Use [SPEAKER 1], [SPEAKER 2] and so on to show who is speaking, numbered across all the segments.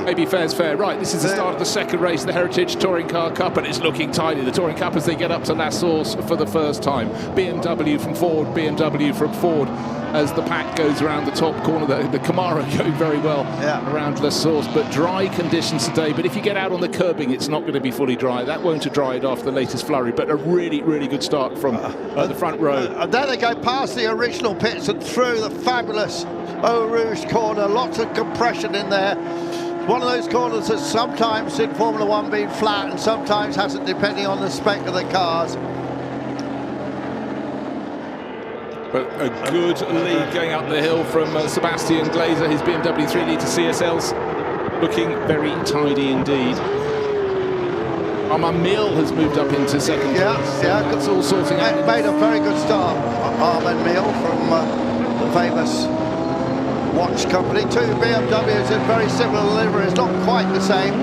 [SPEAKER 1] Maybe fair's fair. Right, this is the start of the second race, the Heritage Touring Car Cup, and it's looking tidy. The Touring Cup as they get up to La Source for the first time. BMW from Ford as the pack goes around the top corner. The Camaro going very well around La Source, but dry conditions today. But if you get out on the curbing, it's not going to be fully dry. That won't have dried after the latest flurry, but a really, really good start from the front row.
[SPEAKER 2] And then they go past the original pits and through the fabulous Eau Rouge corner. Lots of compression in there. One of those corners that sometimes in Formula One been flat and sometimes hasn't, depending on the spec of the cars.
[SPEAKER 1] But a good lead going up the hill from Sebastian Glazer, his BMW 3-litre CSLs, looking very tidy indeed. Armand Miel has moved up into second place.
[SPEAKER 2] Yeah,
[SPEAKER 1] it's all sorting out.
[SPEAKER 2] Made a very good start, Armand Miel from the famous watch company. Two BMWs in very similar liveries, not quite the same,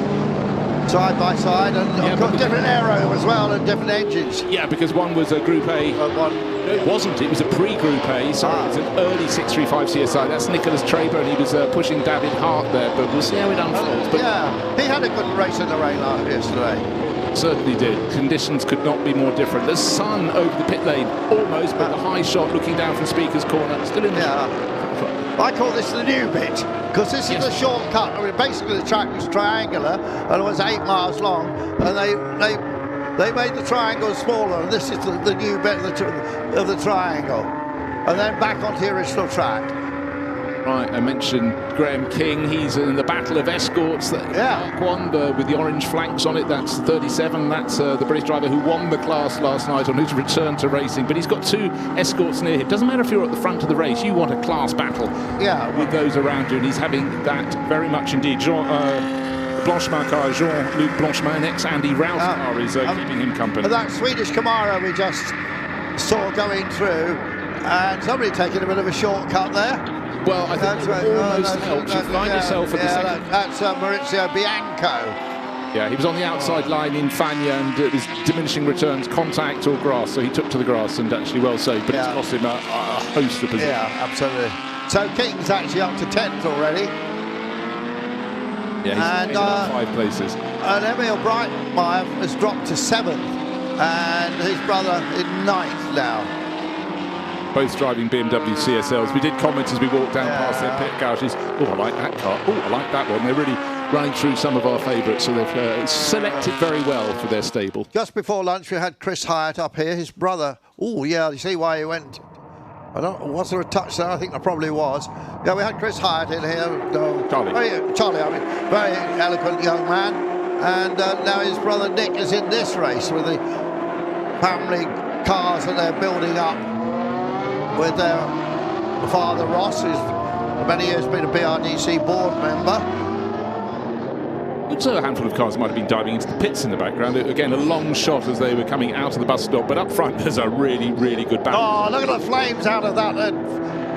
[SPEAKER 2] side by side, and of course different aero as well and different engines.
[SPEAKER 1] Yeah, because one was a Group A. It wasn't. It was a pre-Group A. Sorry, it was an early 635 CSI. That's Nicholas Traber, and he was pushing David Hart there. But we'll see how it unfolds. But
[SPEAKER 2] yeah, he had a good race in the rain yesterday.
[SPEAKER 1] Certainly did. Conditions could not be more different. The sun over the pit lane, almost, but the high shot looking down from Speaker's Corner, still in the...
[SPEAKER 2] I call this the new bit, because this is the shortcut. I mean, basically the track was triangular and it was 8 miles long, and they made the triangle smaller, and this is the new bit of the triangle, and then back onto the original track.
[SPEAKER 1] Right, I mentioned Graham King. He's in the Battle of Escorts. Mark won with the orange flanks on it. That's 37. That's the British driver who won the class last night on his return to racing. But he's got 2 Escorts near him. Doesn't matter if you're at the front of the race. You want a class battle with those around you. And he's having that very much indeed. Blanchemin car, Jean-Luc Blanchemin, ex-Andy Rouse car is keeping him company.
[SPEAKER 2] That Swedish Camaro we just saw going through, and somebody taking a bit of a shortcut there.
[SPEAKER 1] Well, I think it almost helps. You find yourself at the second...
[SPEAKER 2] That's Maurizio Bianco.
[SPEAKER 1] Yeah, he was on the outside line in Fagna, and it was diminishing returns, contact or grass, so he took to the grass and actually well saved, but it's cost him a host of positions.
[SPEAKER 2] Yeah, absolutely. So King's actually up to 10th already.
[SPEAKER 1] Yeah, he's in 5 places.
[SPEAKER 2] And Emil Breitmeyer has dropped to 7th, and his brother in 9th now.
[SPEAKER 1] Both driving BMW CSLs. We did comment as we walked down past their pit garages. Oh, I like that car. Oh, I like that one. They're really running through some of our favourites, so they've selected very well for their stable.
[SPEAKER 2] Just before lunch, we had Chris Hyatt up here. His brother. Oh, yeah, you see why he went. I don't know, was there a touch there? I think there probably was. Yeah, we had Chris Hyatt in here. Charlie, I mean, very eloquent young man. And now his brother Nick is in this race with the family cars that they're building up with their father Ross, who's for many years been a BRDC board member.
[SPEAKER 1] Also a handful of cars might have been diving into the pits in the background. Again, a long shot as they were coming out of the bus stop, but up front there's a really, really good balance.
[SPEAKER 2] Oh, look at the flames out of that.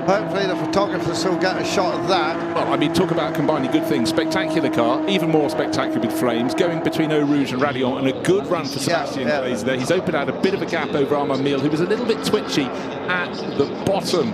[SPEAKER 2] Hopefully the photographers will get a shot of that.
[SPEAKER 1] Well, I mean, talk about combining good things. Spectacular car, even more spectacular with flames, going between Eau Rouge and Radion, and a good run for Sebastian Glazer there. He's opened out a bit of a gap over Armand Miel, who was a little bit twitchy at the bottom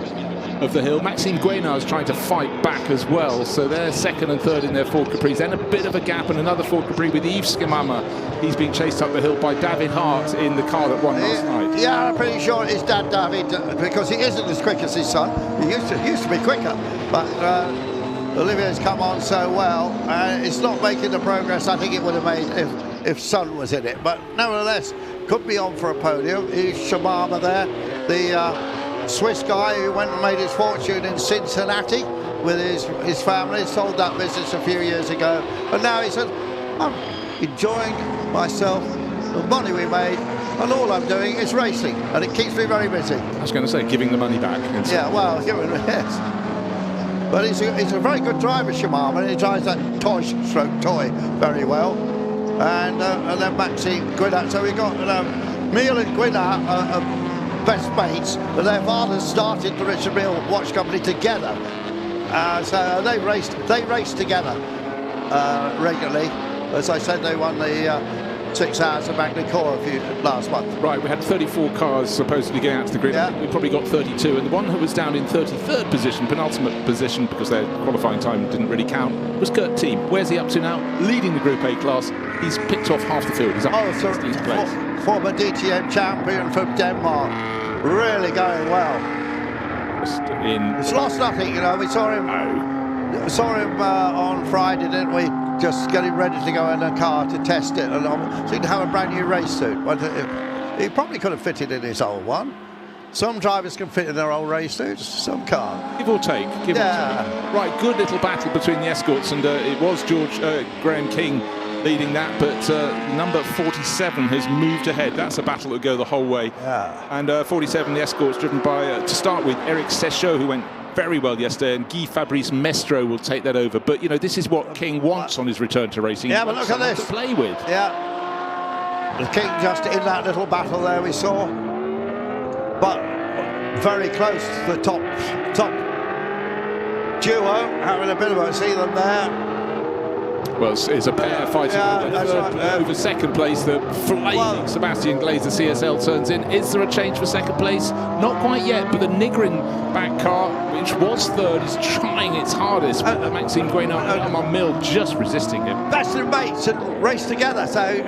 [SPEAKER 1] of the hill. Maxime Guénard is trying to fight back as well, so they're 2nd and 3rd in their Ford Capris. Then a bit of a gap and another Ford Capri with Yves Skimama. He's being chased up the hill by David Hart in the car that won last night.
[SPEAKER 2] Yeah, I'm pretty sure it's Dad David, because he isn't as quick as his son. He used to be quicker, but Olivier's come on so well. It's not making the progress I think it would have made if Son was in it, but nevertheless could be on for a podium. He's Shimama there, the Swiss guy who went and made his fortune in Cincinnati with his family. Sold that business a few years ago, and now he said, I'm enjoying myself, the money we made, and all I'm doing is racing, and it keeps me very busy.
[SPEAKER 1] I was going to say, giving the money back.
[SPEAKER 2] Yeah, well, yes. But he's a very good driver, Shimama, and he drives that toy very well. And then Maxime Guénard. So we got Miel and Guénard best mates, but their fathers started the Richard Mille Watch Company together. So they raced together regularly. As I said, they won the 6 hours of Magny-Cours last month.
[SPEAKER 1] Right, we had 34 cars supposedly going out to the grid.
[SPEAKER 2] Yeah.
[SPEAKER 1] We probably got 32, and the one who was down in 33rd position, penultimate position, because their qualifying time didn't really count, was Kurt Team. Where's he up to now? Leading the Group A class. He's picked off half the field. He's up to 16th place.
[SPEAKER 2] Former DTM champion from Denmark. Really going well. It's lost nothing, you know. We saw him. Saw him on Friday, didn't we? Just getting ready to go in a car to test it, and seemed to have a brand new race suit. But he probably could have fitted in his old one. Some drivers can fit in their old race suits, some can't.
[SPEAKER 1] Give or take. Give or take. Right, good little battle between the escorts, and it was Graham King leading that, but number 47 has moved ahead. That's a battle that will go the whole way.
[SPEAKER 2] Yeah.
[SPEAKER 1] And 47, the escorts driven by, to start with, Eric Sechot, who went very well yesterday, and Guy Fabrice Mestro will take that over. But, you know, this is what King wants on his return to racing.
[SPEAKER 2] Yeah, but look at this.
[SPEAKER 1] To play with.
[SPEAKER 2] Yeah. The King just in that little battle there we saw. But very close to the top duo, having a bit of a see them there.
[SPEAKER 1] Well, it's a pair fighting over second place. The flaming Sebastian Glazer CSL turns in. Is there a change for second place? Not quite yet, but the Nigrin back car, which was third, is trying its hardest. Maxime Guénard Mill just resisting him.
[SPEAKER 2] Best of mates and race together, so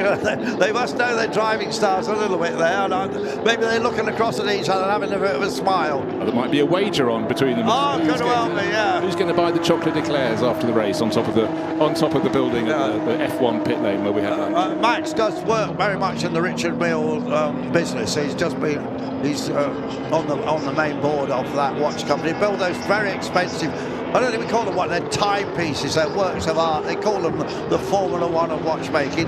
[SPEAKER 2] they must know their driving styles a little bit there. And maybe they're looking across at each other and having a bit of a smile.
[SPEAKER 1] Well, there might be a wager on between them.
[SPEAKER 2] Oh, could well be, yeah.
[SPEAKER 1] Who's going to buy the chocolate eclairs after the race on top of the building at the F1 pit lane where we had lunch?
[SPEAKER 2] Max does work very much in the Richard Mille business. He's just been on the main board of that watch company. Build those very expensive, I don't even call them what, they're timepieces, they're works of art. They call them the Formula One of watchmaking.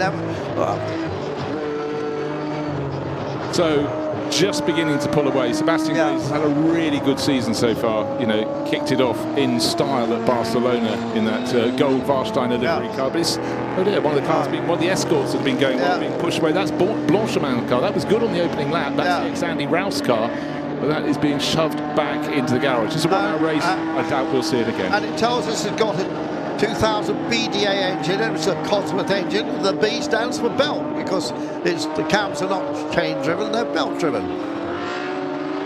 [SPEAKER 1] So just beginning to pull away. Sebastian Glazer has had a really good season so far. You know, kicked it off in style at Barcelona in that gold Warsteiner livery car. But it's one of the cars, one of the escorts that have been going on, being pushed away. That's Blancheman's car. That was good on the opening lap. That's the ex-Andy Rouse car. But that is being shoved back into the garage. It's a one-hour race. I doubt we'll see it again.
[SPEAKER 2] And it tells us it's got a 2000 BDA engine, and it's a Cosworth engine. The B stands for belt, because the cams are not chain-driven, they're belt-driven.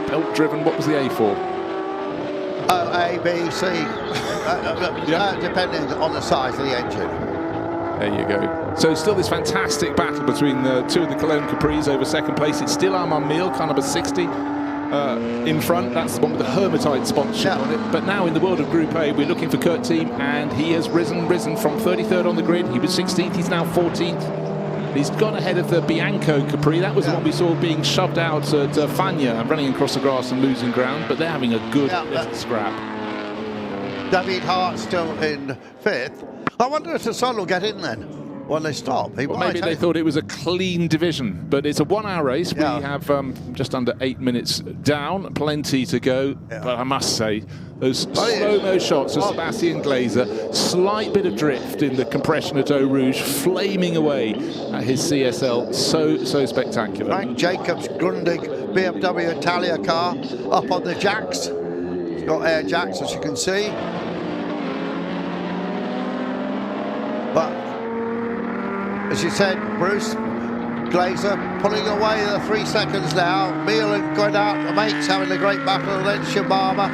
[SPEAKER 1] Belt-driven, what was the A for?
[SPEAKER 2] A, B, C, depending on the size of the engine.
[SPEAKER 1] There you go. So still this fantastic battle between the two of the Cologne Capris over second place. It's still Armand Miel, car number 60. In front, that's the one with the Hermitite sponsorship on it. But now in the world of Group A, we're looking for Kurt Team, and he has risen from 33rd on the grid. He was 16th, he's now 14th. He's gone ahead of the Bianco Capri. That was the one we saw being shoved out at Fagnes and running across the grass and losing ground, but they're having a good little scrap.
[SPEAKER 2] David Hart still in 5th. I wonder if the sun will get in then when they stop.
[SPEAKER 1] Well, maybe they thought it was a clean division, but it's a one-hour race. We have just under 8 minutes down, plenty to go. But I must say, those slow-mo shots of Sebastian Glazer, slight bit of drift in the compression at Eau Rouge, flaming away at his CSL, so spectacular.
[SPEAKER 2] Frank Jacobs Grundig BMW Italia car up on the jacks. It's got air jacks, as you can see. But as you said, Bruce, Glazer pulling away the 3 seconds now. Miel and Guénard, the mates, having a great battle. Then Shibama,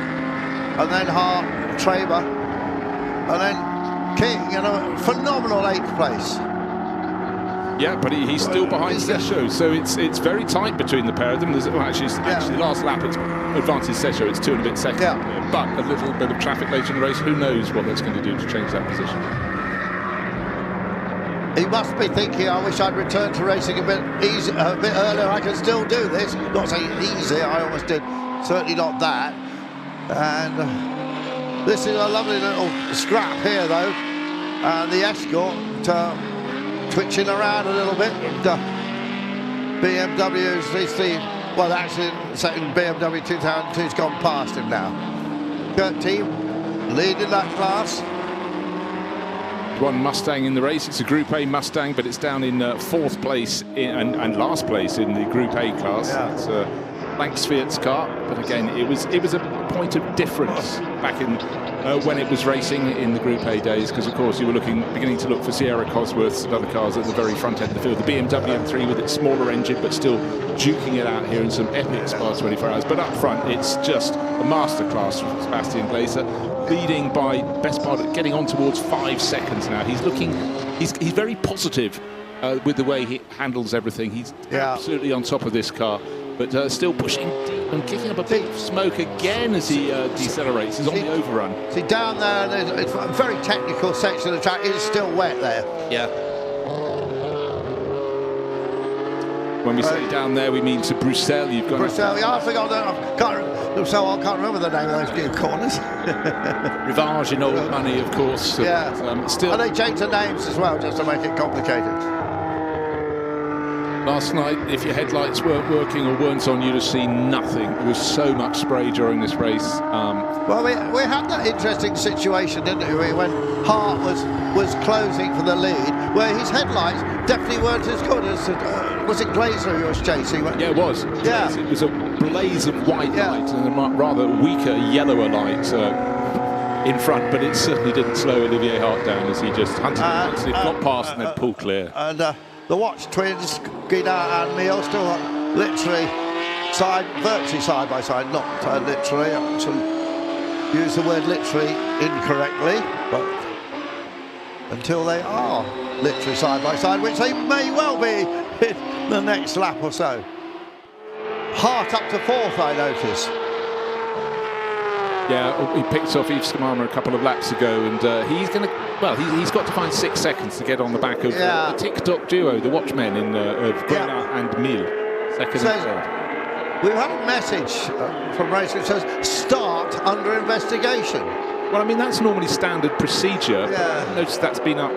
[SPEAKER 2] and then Hart, Traber, and then King in a phenomenal 8th place.
[SPEAKER 1] Yeah, but he's still behind Sechot, so it's very tight between the pair of them. Actually, last lap it's advances Sechot. It's 2 and a bit seconds. But a little bit of traffic later in the race. Who knows what that's going to do to change that position?
[SPEAKER 2] He must be thinking, I wish I'd returned to racing a bit earlier. I can still do this. Not saying easy, I almost did. Certainly not that. And this is a lovely little scrap here, though. And the escort twitching around a little bit. BMW's actually, second BMW 2002's gone past him now. Kurt Team leading that class.
[SPEAKER 1] One Mustang in the race. It's a Group A Mustang, but it's down in 4th place and last place in the Group A class. It's Lanksfiat's car, but again, it was a point of difference back in when it was racing in the Group A days, because of course you were beginning to look for Sierra Cosworths and other cars at the very front end of the field. The BMW M3 with its smaller engine, but still duking it out here in some epic Spa 24 Hours. But up front, it's just a masterclass from Sebastian Glaser, leading by best part of getting on towards 5 seconds now. He's very positive with the way he handles everything. He's absolutely on top of this car, but still pushing deep and kicking up a bit of smoke again as he decelerates. He's on the overrun.
[SPEAKER 2] See, down there, it's a very technical section of the track. It's still wet there.
[SPEAKER 1] Yeah. When we say down there, we mean to Bruxelles. You've got
[SPEAKER 2] Bruxelles. Yeah, I forgot that. I can't remember the name of those new corners.
[SPEAKER 1] Rivage in old money, of course.
[SPEAKER 2] Yeah.
[SPEAKER 1] Still.
[SPEAKER 2] And they changed the names as well, just to make it complicated.
[SPEAKER 1] Last night, if your headlights weren't working or weren't on, you'd have seen nothing. There was so much spray during this race.
[SPEAKER 2] Well, we had that interesting situation, didn't we, when Hart was closing for the lead, where his headlights definitely weren't as good as was it Glaser who was chasing?
[SPEAKER 1] Yeah, it was.
[SPEAKER 2] Yeah.
[SPEAKER 1] It was a blaze of white light and a rather weaker, yellower light in front, but it certainly didn't slow Olivier Hart down as he just hunted once. He got past and then pulled clear.
[SPEAKER 2] And the Watch twins, Guinard and Mille, still literally virtually side by side, not literally. I use the word literally incorrectly, but until they are literally side by side, which they may well be in the next lap or so. Hart up to fourth, I notice.
[SPEAKER 1] Yeah, he picked off Yves Skamama a couple of laps ago, and he's going to. Well, he's got to find 6 seconds to get on the back of the Tick-Tock duo, the Watchmen of Guinard and Mille, second and third.
[SPEAKER 2] We've had a message from Race which says start under investigation.
[SPEAKER 1] Well, I mean, that's normally standard procedure.
[SPEAKER 2] Yeah.
[SPEAKER 1] I've noticed that's been up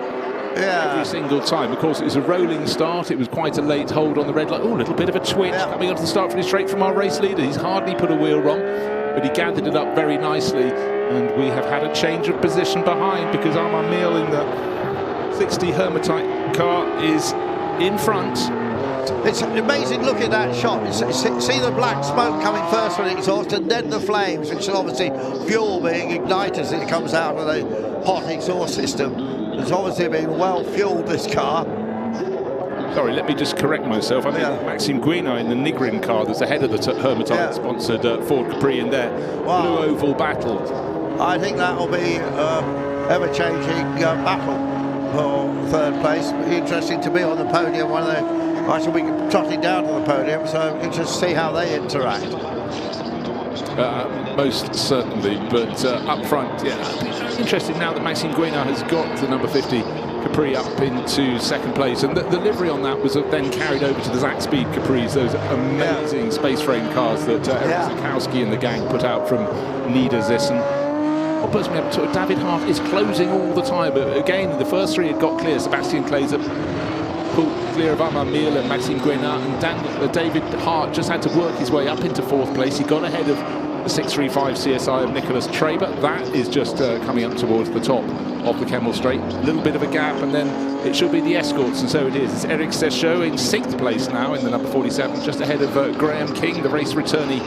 [SPEAKER 1] every single time. Of course, it was a rolling start. It was quite a late hold on the red light. Oh, a little bit of a twitch coming onto the start finish straight from our race leader. He's hardly put a wheel wrong, but he gathered it up very nicely. And we have had a change of position behind, because Armand Mille in the 60 Hermitite car is in front.
[SPEAKER 2] It's amazing. Look at that shot. See the black smoke coming first from the exhaust, and then the flames, which is obviously fuel being ignited as it comes out of the hot exhaust system. It's obviously been well fueled, this car.
[SPEAKER 1] Sorry, let me just correct myself. I think Maxime Guinard in the Nigrin car that's ahead of the Hermitite-sponsored Ford Capri in there. Wow. Blue oval battle.
[SPEAKER 2] I think that will be ever-changing battle for third place. It'll be interesting to be on the podium. I shall be trotting down to the podium, so interesting to see how they interact.
[SPEAKER 1] Most certainly, but up front, interesting now that Maxime Guinard has got the number 50 Capri up into second place, and the livery on that was then carried over to the Zach Speed Capris, those amazing space frame cars that Eric Zakowski and the gang put out from Niedersachsen. What puts me up to it, David Hart is closing all the time, but again, the first three had got clear. Sebastian Glaser pulled clear of Armand Mille and Maxime Guinard, and David Hart just had to work his way up into fourth place. He got ahead of the 635 CSI of Nicholas Traber. That is just coming up towards the top of the Kemmel Straight. A little bit of a gap, and then it should be the Escorts, and so it is. It's Eric Sescho in 6th place now in the number 47, just ahead of Graham King, the race returnee,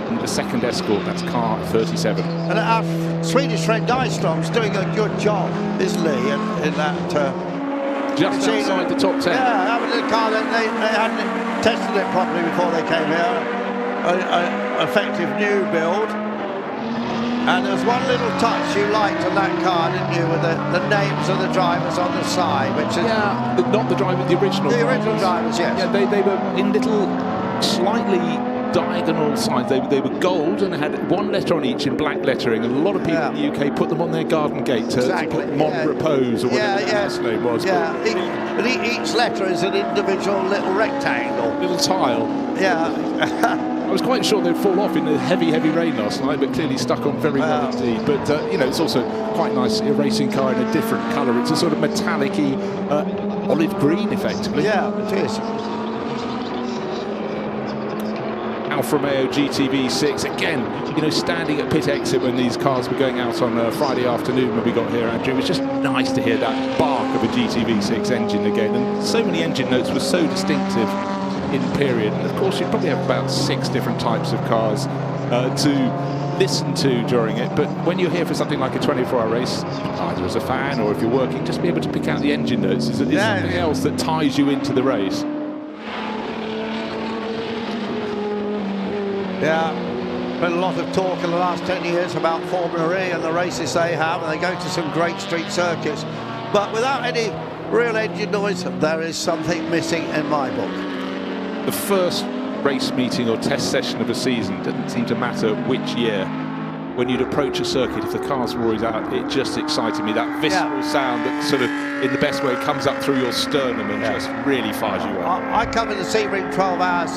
[SPEAKER 1] and the second Escort. That's car 37.
[SPEAKER 2] And our Swedish friend Nystrom's doing a good job, isn't he, in that...
[SPEAKER 1] just outside the top 10.
[SPEAKER 2] Yeah, having a car that they hadn't tested it properly before they came here. An effective new build. And there's one little touch you liked on that car, didn't you, with the names of the drivers on the side, which is...
[SPEAKER 1] Yeah, not the driver, the original drivers.
[SPEAKER 2] The original drivers, yes.
[SPEAKER 1] Yeah, they were in little, slightly diagonal signs. They were gold and had one letter on each in black lettering, and a lot of people in the UK put them on their garden gate to put Mon Repose or whatever the last name was.
[SPEAKER 2] Yeah, and each letter is an individual little rectangle.
[SPEAKER 1] Little tile.
[SPEAKER 2] Yeah.
[SPEAKER 1] I was quite sure they'd fall off in the heavy rain last night, but clearly stuck on very well indeed. But, it's also quite nice, a racing car in a different colour. It's a sort of metallic-y olive green, effectively.
[SPEAKER 2] Yeah, it is.
[SPEAKER 1] Alfa Romeo GTV6, again, standing at pit exit when these cars were going out on Friday afternoon when we got here, Andrew. It was just nice to hear that bark of a GTV6 engine again. And so many engine notes were so distinctive in period. And of course, you'd probably have about 6 different types of cars to listen to during it, but when you're here for something like a 24-hour race, either as a fan or if you're working, just be able to pick out the engine notes is something else that ties you into the race.
[SPEAKER 2] Yeah, been a lot of talk in the last 10 years about Formula E and the races they have, and they go to some great street circuits. But without any real engine noise, there is something missing in my book.
[SPEAKER 1] The first race meeting or test session of a season didn't seem to matter which year. When you'd approach a circuit, if the cars were always out, it just excited me. That visceral sound that sort of, in the best way, comes up through your sternum and just really fires you up.
[SPEAKER 2] I covered the Sebring 12 hours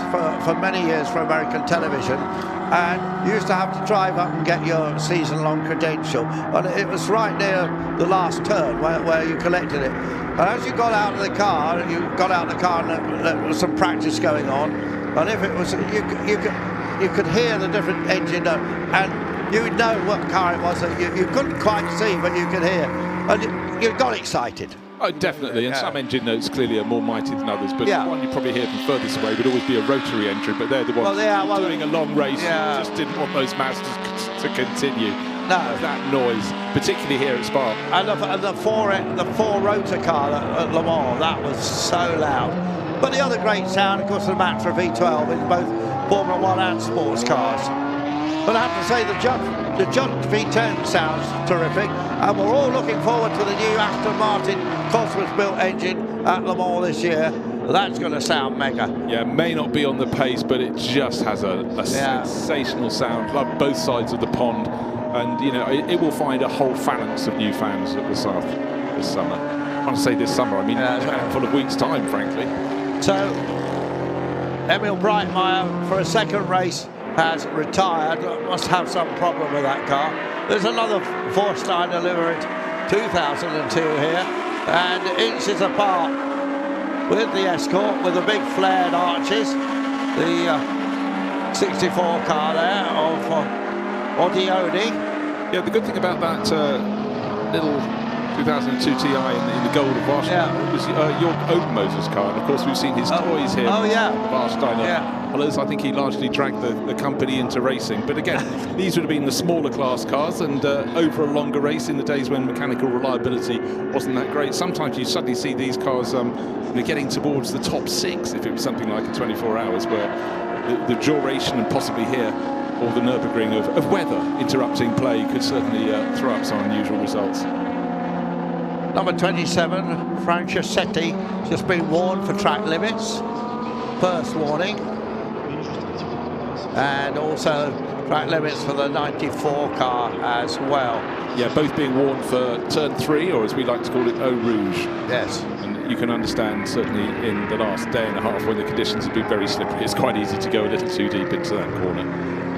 [SPEAKER 2] for many years for American television, and you used to have to drive up and get your season-long credential. And it was right near the last turn where you collected it. And as you got out of the car, and there was some practice going on, and if it was, you could hear the different engine note, and you would know what car it was that you couldn't quite see, but you could hear, and you got excited.
[SPEAKER 1] Oh, definitely, and some engine notes clearly are more mighty than others, but the one you probably hear from furthest away would always be a rotary entry, but they're the ones doing a long race who just didn't want those Mazdas to continue.
[SPEAKER 2] No.
[SPEAKER 1] That noise, particularly here at Spa.
[SPEAKER 2] And the four rotor car at Le Mans, that was so loud. But the other great sound, of course, the Matra V12 in both Formula 1 and sports cars. But I have to say the Judd V10 sounds terrific, and we're all looking forward to the new Aston Martin Cosworth-built engine at Le Mans this year. That's going to sound mega.
[SPEAKER 1] Yeah, may not be on the pace, but it just has a sensational sound. Love both sides of the pond, and you know it will find a whole phalanx of new fans at the South this summer. I want to say this summer, I mean a handful of weeks' time, frankly.
[SPEAKER 2] So Emil Breitmeyer for a second race has retired. Must have some problem with that car. There's another Vorsteiner livery 2002 here, and inches apart with the Escort with the big flared arches. The 64 car there of Odioni.
[SPEAKER 1] Yeah, the good thing about that little 2002 Ti in the gold of Warsteiner was Jörg Obermoser's car, and of course we've seen his toys here. Warsteiner. I think he largely dragged the company into racing, but again these would have been the smaller class cars, and over a longer race in the days when mechanical reliability wasn't that great, sometimes you suddenly see these cars getting towards the top 6 if it was something like a 24 hours, where the duration and possibly here or the Nürburgring of weather interrupting play could certainly throw up some unusual results.
[SPEAKER 2] Number 27, Franchisetti, just been warned for track limits. First warning. And also track limits for the 94 car as well.
[SPEAKER 1] Yeah, both being warned for turn 3, or as we like to call it, Eau Rouge.
[SPEAKER 2] Yes.
[SPEAKER 1] And you can understand, certainly in the last day and a half when the conditions have been very slippery, it's quite easy to go a little too deep into that corner.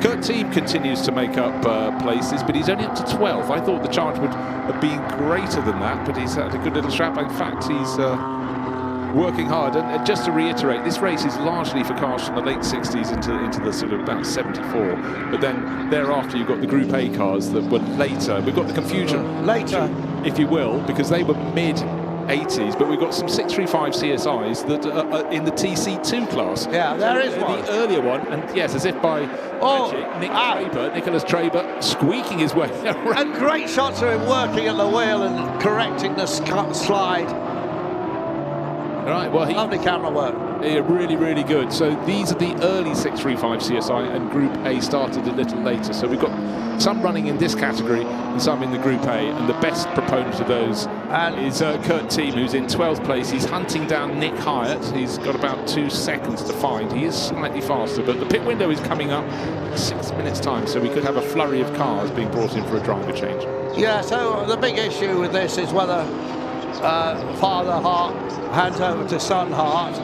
[SPEAKER 1] Kurt Team continues to make up places, but he's only up to 12th. I thought the charge would have been greater than that, but he's had a good little strap. In fact, he's working hard. And just to reiterate, this race is largely for cars from the late 60s into the sort of about 74. But then thereafter, you've got the Group A cars that were later. We've got the confusion
[SPEAKER 2] later,
[SPEAKER 1] if you will, because they were mid-80s, but we've got some 635 CSIs that are in the TC2 class.
[SPEAKER 2] Yeah, there is one.
[SPEAKER 1] The earlier one, and yes, as if by magic, Nicholas Traber squeaking his way around.
[SPEAKER 2] And great shots of him working at the wheel and correcting the slide.
[SPEAKER 1] Right, well,
[SPEAKER 2] lovely camera work.
[SPEAKER 1] Yeah, really, really good. So these are the early 635 CSI, and Group A started a little later. So we've got some running in this category and some in the Group A, and the best proponent of those is Kurt Team, who's in 12th place. He's hunting down Nick Hyatt. He's got about 2 seconds to find. He is slightly faster, but the pit window is coming up in 6 minutes' time, so we could have a flurry of cars being brought in for a driver change.
[SPEAKER 2] Yeah, so the big issue with this is whether Father Hart hands over to Son Hart,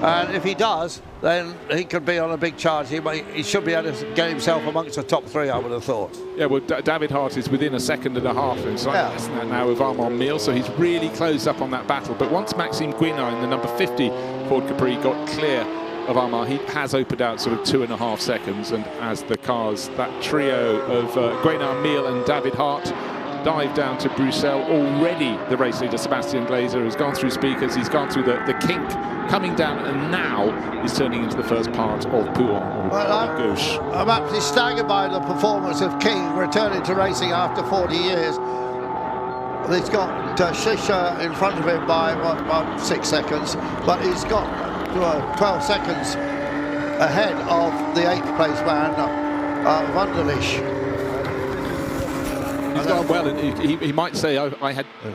[SPEAKER 2] and if he does, then he could be on a big charge. He should be able to get himself amongst the top 3, I would have thought.
[SPEAKER 1] Yeah, well, David Hart is within a second and a half, and so less than that now with Armand Miel, so he's really closed up on that battle. But once Maxime Guinard in the number 50 Ford Capri got clear of Armand, he has opened out sort of 2.5 seconds, and as the cars, that trio of Guinard, Miel and David Hart dive down to Bruxelles. Already the race leader, Sebastian Glazer, has gone through speakers, he's gone through the kink, coming down, and now he's turning into the first part of Pouon.
[SPEAKER 2] Well, I'm absolutely staggered by the performance of King returning to racing after 40 years. He's got Shisha in front of him by about 6 seconds, but he's got 12 seconds ahead of the 8th place man, Wunderlich.
[SPEAKER 1] He's done well, and he might say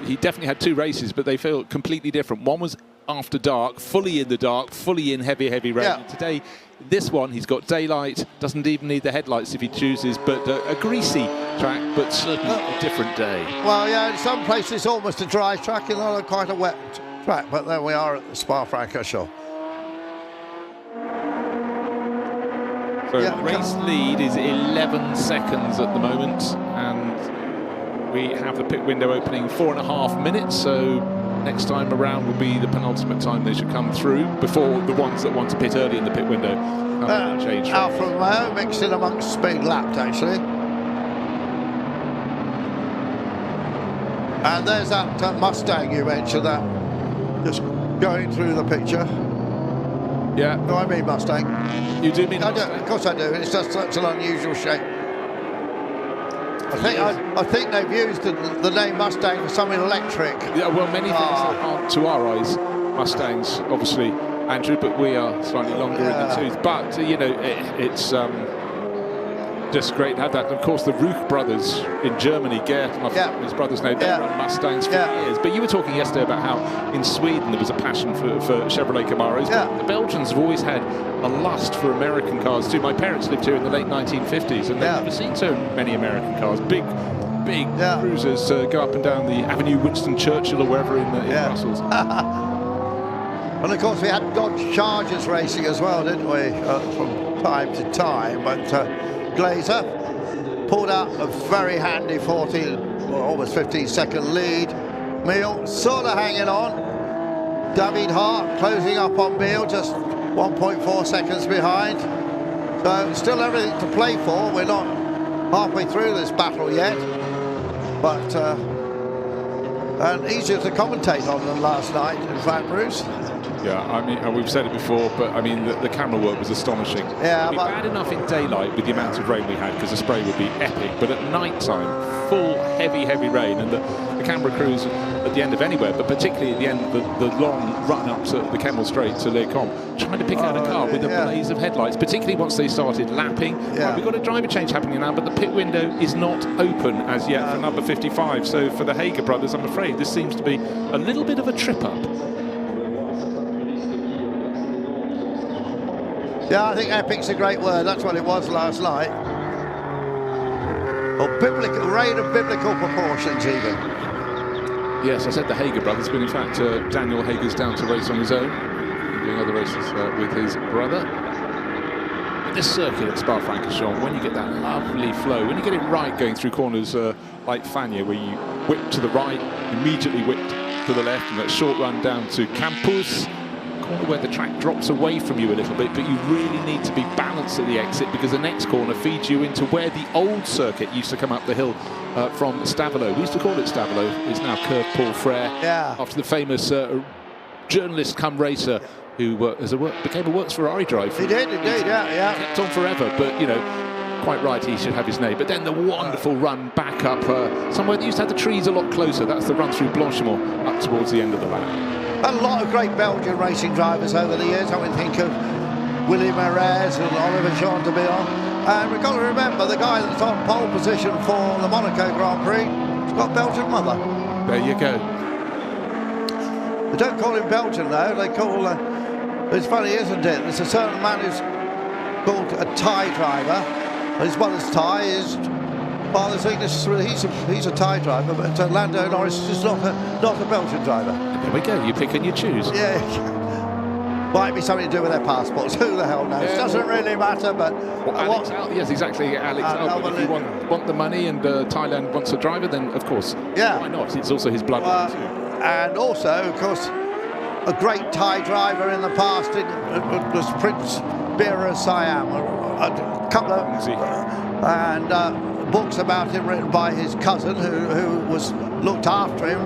[SPEAKER 1] he definitely had 2 races, but they feel completely different. One was after dark, fully in the dark, fully in heavy rain. Yeah. Today, this one, he's got daylight, doesn't even need the headlights if he chooses, but a greasy track, but certainly a different day.
[SPEAKER 2] Well, yeah, in some places almost a dry track, in other quite a wet track, but there we are at the Spa-Francorchamps.
[SPEAKER 1] So race lead is 11 seconds at the moment, and we have the pit window opening 4.5 minutes, so next time around will be the penultimate time they should come through before the ones that want to pit early in the pit window change.
[SPEAKER 2] Alfa Romeo mixed in amongst being lapped, actually. And there's that Mustang you mentioned, that just going through the picture.
[SPEAKER 1] Yeah.
[SPEAKER 2] No, I mean Mustang.
[SPEAKER 1] You do mean Mustang?
[SPEAKER 2] Of course I do. It's just such an unusual shape. I think they've used the name Mustang for something electric.
[SPEAKER 1] Yeah, well, many things that aren't, to our eyes, Mustangs, obviously, Andrew, but we are slightly longer in the tooth. But, you know, it's just great to have that. And, of course, the Ruch brothers in Germany, Gert and his brothers now, they run Mustangs for years. But you were talking yesterday about how in Sweden there was a passion for Chevrolet Camaros. But the Belgians have always had a lust for American cars too. My parents lived here in the late 1950s, and they've never seen so many American cars. Big cruisers go up and down the Avenue Winston Churchill or wherever in Brussels.
[SPEAKER 2] And of course we had Dodge Chargers racing as well, didn't we, from time to time. But Glazer pulled out a very handy almost 15-second lead. Meal sort of hanging on. David Hart closing up on Meal, just 1.4 seconds behind. So still everything to play for. We're not halfway through this battle yet, but and easier to commentate on than last night, in fact, Bruce.
[SPEAKER 1] Yeah, I mean, and we've said it before, but I mean, the camera work was astonishing.
[SPEAKER 2] Yeah,
[SPEAKER 1] it'd be bad enough in daylight with the amount of rain we had, because the spray would be epic, but at night time, full heavy rain, and the camera crews at the end of anywhere, but particularly at the end of the long run up to the Kemmel Straight to Les Combes, trying to pick out a car with a blaze of headlights, particularly once they started lapping. Right, we've got a driver change happening now, but the pit window is not open as yet for number 55. So for the Hager brothers, I'm afraid this seems to be a little bit of a trip up.
[SPEAKER 2] Yeah, I think epic's a great word. That's what it was last night. Or biblical, reign of biblical proportions, even.
[SPEAKER 1] Yes, I said the Hager brothers, but in fact, Daniel Hager's down to race on his own, doing other races with his brother. But this circuit at Spa-Francorchamps, when you get that lovely flow, when you get it right going through corners like Fagnes, where you whip to the right, immediately whip to the left, and that short run down to Campus, where the track drops away from you a little bit, but you really need to be balanced at the exit, because the next corner feeds you into where the old circuit used to come up the hill from Stavelot. We used to call it Stavelot. It's now Curve Paul Frere, after the famous journalist come racer who became a works Ferrari driver.
[SPEAKER 2] He did indeed, yeah.
[SPEAKER 1] Kept on forever, but you know, quite right, he should have his name. But then the wonderful run back up somewhere that used to have the trees a lot closer. That's the run through Blanchimont up towards the end of the lap.
[SPEAKER 2] A lot of great Belgian racing drivers over the years. I would think of Willy Merez and Oliver Jean de Bion. And we've got to remember the guy that's on pole position for the Monaco Grand Prix has got a Belgian mother.
[SPEAKER 1] There you go.
[SPEAKER 2] They don't call him Belgian though. They call. It's funny, isn't it? There's a certain man who's called a Thai driver. His mother's Thai, his father's English. He's a Thai driver, but Lando Norris is not a Belgian driver.
[SPEAKER 1] There we go. You pick and you choose.
[SPEAKER 2] Yeah. Might be something to do with their passports. Who the hell knows? Doesn't really matter. But
[SPEAKER 1] yes, exactly. Alex Albert. If you want the money and Thailand wants a driver, then of course, why not? It's also his blood too.
[SPEAKER 2] And also, of course, a great Thai driver in the past was Prince Bira Siam. A couple of and books about him written by his cousin, who was looked after him,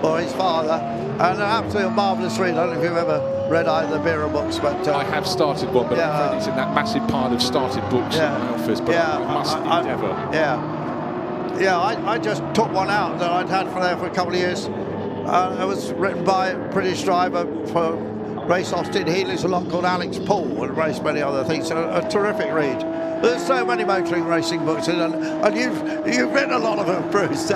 [SPEAKER 2] or his father, and an absolutely marvellous read. I don't know if you've ever read either the Vera books, but
[SPEAKER 1] I have started one, but I'm afraid it's in that massive pile of started books in my office. But I must endeavour.
[SPEAKER 2] I just took one out that I'd had there for a couple of years. It was written by a British driver for race Austin Healey's a lot called Alex Paul, and raced many other things. So a terrific read. There's so many motoring racing books in, and you've written a lot of them, Bruce.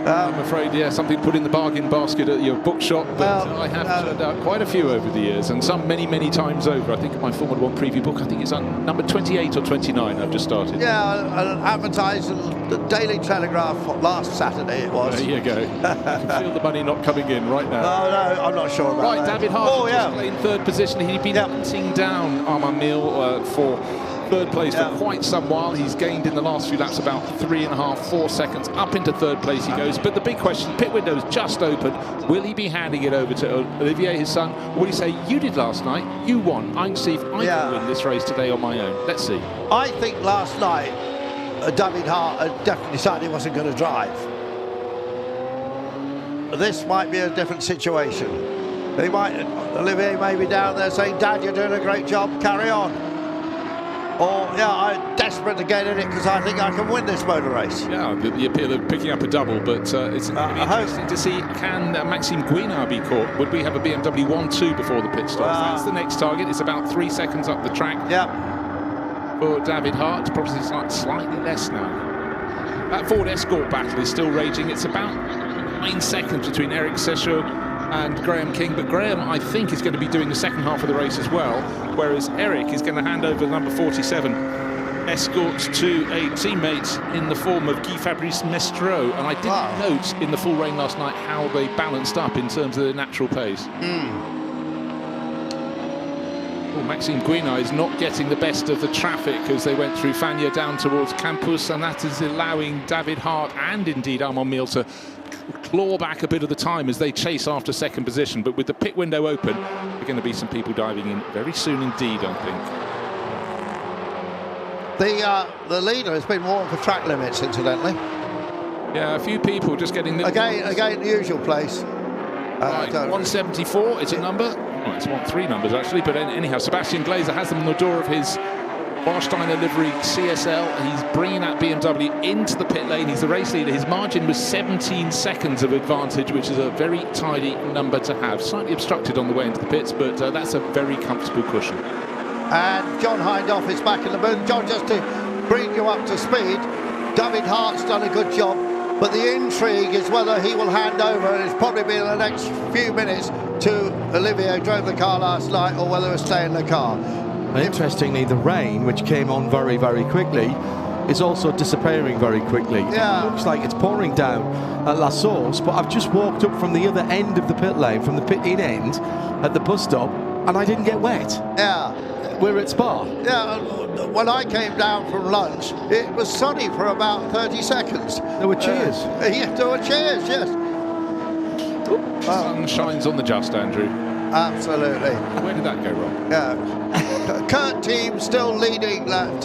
[SPEAKER 1] I'm afraid, something put in the bargain basket at your bookshop, but I have turned out quite a few over the years, and some many, many times over. I think my Formula 1 preview book, I think it's on number 28 or 29, I've just started.
[SPEAKER 2] Yeah, and advertised in the Daily Telegraph last Saturday it was.
[SPEAKER 1] There you go. You can feel the money not coming in right now.
[SPEAKER 2] No, I'm not sure about that.
[SPEAKER 1] David Hart just claimed third position. He'd been hunting down Armand for third place for quite some while. He's gained in the last few laps about 3.5, 4 seconds. Up into third place he goes. But the big question, pit window's just open. Will he be handing it over to Olivier, his son? Or will he say, you did last night, you won. I can see if I can win this race today on my own. Let's see.
[SPEAKER 2] I think last night David Hart had definitely decided he wasn't going to drive. This might be a different situation. Olivier may be down there saying, Dad, you're doing a great job, carry on. Or, I'm desperate to get in it because I think I can win this motor race. Yeah,
[SPEAKER 1] the appeal of picking up a double, but it's going to be interesting to see, can Maxime Guinard be caught? Would we have a BMW 1-2 before the pit stops? That's the next target. It's about 3 seconds up the track for David Hart. Probably slightly less now. That Ford Escort battle is still raging. It's about 9 seconds between Eric Sechaud and Graham King, but Graham, I think, is going to be doing the second half of the race as well, whereas Eric is going to hand over number 47 Escort to a teammate in the form of Guy Fabrice Mestreau, and I didn't note in the full rain last night how they balanced up in terms of their natural pace. Maxime Guinard is not getting the best of the traffic as they went through Fagnes down towards Campus, and that is allowing David Hart and indeed Armand Miel to claw back a bit of the time as they chase after second position. But with the pit window open, there are going to be some people diving in very soon indeed, I
[SPEAKER 2] think. The leader has been warned for track limits, incidentally.
[SPEAKER 1] Yeah, a few people just getting...
[SPEAKER 2] Again, the usual place.
[SPEAKER 1] Right, 174, it's a number. Well, it's 3 numbers, actually, but anyhow, Sebastian Glazer has them on the door of his Warsteiner livery CSL. He's bringing that BMW into the pit lane. He's the race leader. His margin was 17 seconds of advantage, which is a very tidy number to have. Slightly obstructed on the way into the pits, but that's a very comfortable cushion.
[SPEAKER 2] And John Hindhoff is back in the booth. John, just to bring you up to speed, David Hart's done a good job, but the intrigue is whether he will hand over, and it's probably be in the next few minutes, to Olivier, who drove the car last night, or whether he'll stay in the car.
[SPEAKER 3] Interestingly, the rain, which came on very, very quickly, is also disappearing very quickly. It looks like it's pouring down at La Source, but I've just walked up from the other end of the pit lane, from the pit-in end at the bus stop, and I didn't get wet. We're at Spa.
[SPEAKER 2] When I came down from lunch, it was sunny for about 30 seconds.
[SPEAKER 3] There were cheers.
[SPEAKER 2] There were cheers, yes.
[SPEAKER 1] Sun shines on the just, Andrew.
[SPEAKER 2] Absolutely.
[SPEAKER 1] Where did that go wrong?
[SPEAKER 2] Kurt Team still leading that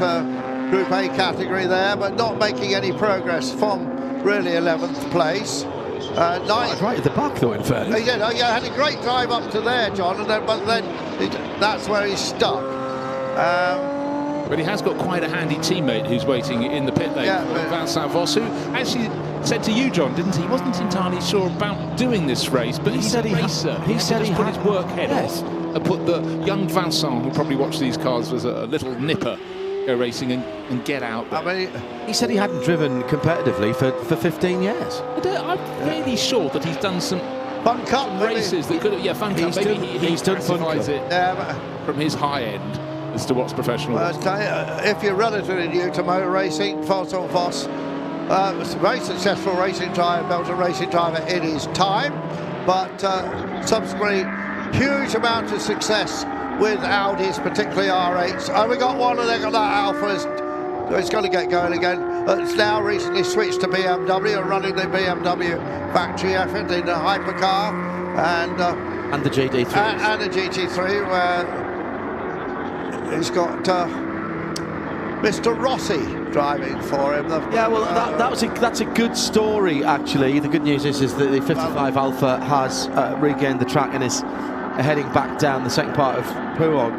[SPEAKER 2] Group A category there, but not making any progress from really 11th place.
[SPEAKER 3] Right at the back, though, in fairness.
[SPEAKER 2] He did. Had a great drive up to there, John, but then that's where he's stuck.
[SPEAKER 1] But he has got quite a handy teammate who's waiting in the pit lane, Vincent Voss, who actually said to you, John, didn't he? He wasn't entirely sure about doing this race, but he's a racer. He said he put his work head off and put the young Vincent, who probably watched these cars as a little nipper, go racing and get out there.
[SPEAKER 3] He said he hadn't driven competitively for 15 years.
[SPEAKER 1] I'm really sure that he's done some
[SPEAKER 2] Fun Cup
[SPEAKER 1] races that could have, Fun Cup. Maybe he's done Fun Cup. It from his high end as to what's professional.
[SPEAKER 2] If you're relatively new to motor racing, Vincent Voss was a very successful racing driver, Belgian racing driver in his time, but subsequently huge amount of success with Audis, particularly R8s. And we got one, and they got that Alfa. It's going to get going again. It's now recently switched to BMW and running the BMW factory effort in a hypercar
[SPEAKER 3] and the GT3
[SPEAKER 2] and the GT3, where he's got Mr. Rossi driving for him.
[SPEAKER 3] Yeah, well, that's a good story, actually. The good news is that the 55 Alfa has regained the track and is heading back down the second part of Pouhon.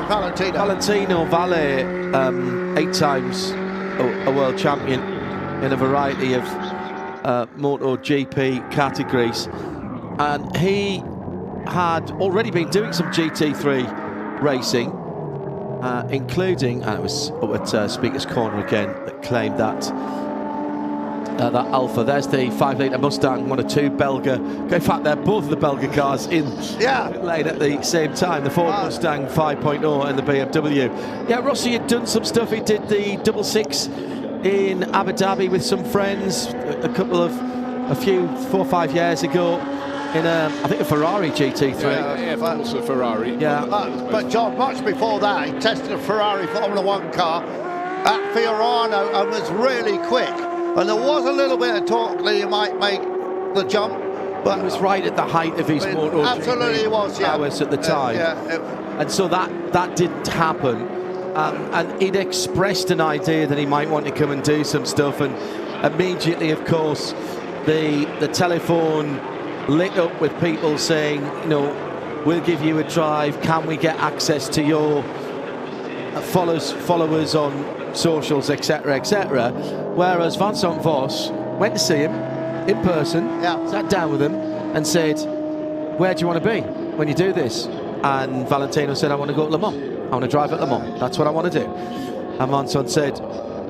[SPEAKER 3] Valentino Valle, 8 times a world champion in a variety of MotoGP categories, and he had already been doing some GT3 racing, including, and it was up at Speaker's Corner again, that claimed that Alfa. There's the 5-litre Mustang, 1 or 2 Belga. In fact, they're both the Belga cars in lane at the same time. The Ford Mustang 5.0 and the BMW. Yeah, Rossi had done some stuff. He did the 66 in Abu Dhabi with some friends a few 4 or 5 years ago in I think a Ferrari GT3.
[SPEAKER 1] Yeah, also Ferrari.
[SPEAKER 3] Yeah,
[SPEAKER 2] but John, much before that, he tested a Ferrari Formula 1 car at Fiorano and was really quick. And there was a little bit of talk that he might make the jump, but
[SPEAKER 3] he was right at the height of his MotoGP.
[SPEAKER 2] Absolutely, he was. Yeah,
[SPEAKER 3] powers at the time. And so that didn't happen. And he'd expressed an idea that he might want to come and do some stuff, and immediately, of course, the telephone lit up with people saying, you know, we'll give you a drive. Can we get access to your followers on socials, etc., etc. Whereas Vincent Voss went to see him in person, sat down with him, and said, "Where do you want to be when you do this?" And Valentino said, "I want to go to Le Mans. I want to drive at Le Mans. That's what I want to do." And Vincent said,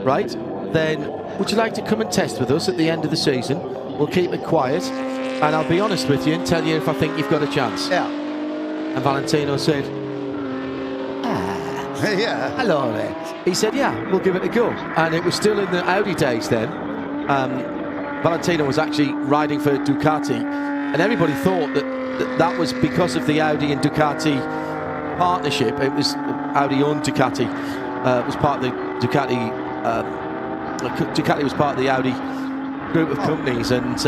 [SPEAKER 3] "Right, then would you like to come and test with us at the end of the season? We'll keep it quiet, and I'll be honest with you and tell you if I think you've got a chance."
[SPEAKER 2] Yeah.
[SPEAKER 3] And Valentino said, hello there. He said, "Yeah, we'll give it a go." And it was still in the Audi days then. Valentino was actually riding for Ducati, and everybody thought that was because of the Audi and Ducati partnership. It was Audi owned Ducati. It was part of the Ducati. Ducati was part of the Audi group of companies, and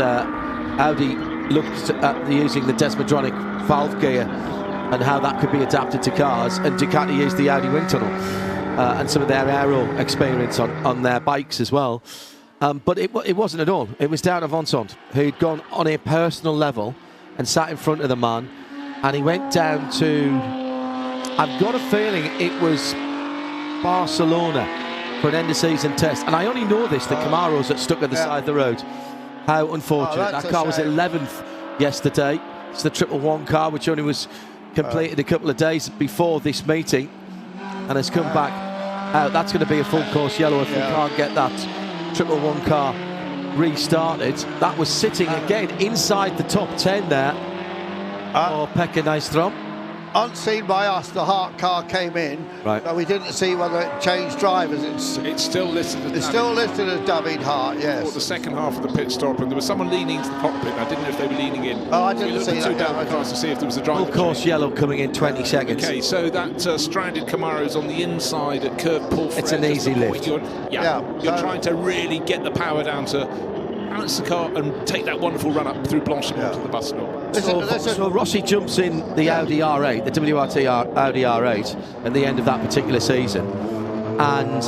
[SPEAKER 3] Audi looked at using the Desmodronic valve gear and how that could be adapted to cars, and Ducati used the Audi wind tunnel and some of their aero experience on their bikes as well. But it wasn't at all. It was down to Vincent, who'd gone on a personal level and sat in front of the man, and he went down to, I've got a feeling it was Barcelona for an end-of-season test. And I only know this, the Camaros that stuck at the side of the road. How unfortunate. That car was 11th yesterday. It's the 111 car, which only was completed a couple of days before this meeting, and has come back out. That's going to be a full course yellow if we can't get that 111 car restarted. That was sitting again inside the top 10 there for Pekka Nyström.
[SPEAKER 2] Unseen by us, the Hart car came in, but we didn't see whether it changed drivers.
[SPEAKER 1] It's still listed as
[SPEAKER 2] David Hart, yes.
[SPEAKER 1] The second half of the pit stop, and there was someone leaning into the cockpit. I didn't know if they were leaning in.
[SPEAKER 2] Oh, I didn't see that.
[SPEAKER 1] Down the cars to see if there was a driver.
[SPEAKER 3] Full course yellow coming in 20 seconds.
[SPEAKER 1] Okay, so that stranded Camaro's on the inside at curve pull.
[SPEAKER 3] It's an easy lift.
[SPEAKER 1] You're trying to really get the power down to balance the car and take that wonderful run up through Blanchimont to the bus stop.
[SPEAKER 3] So Rossi jumps in the Audi R8, the WRT Audi R8 at the end of that particular season, and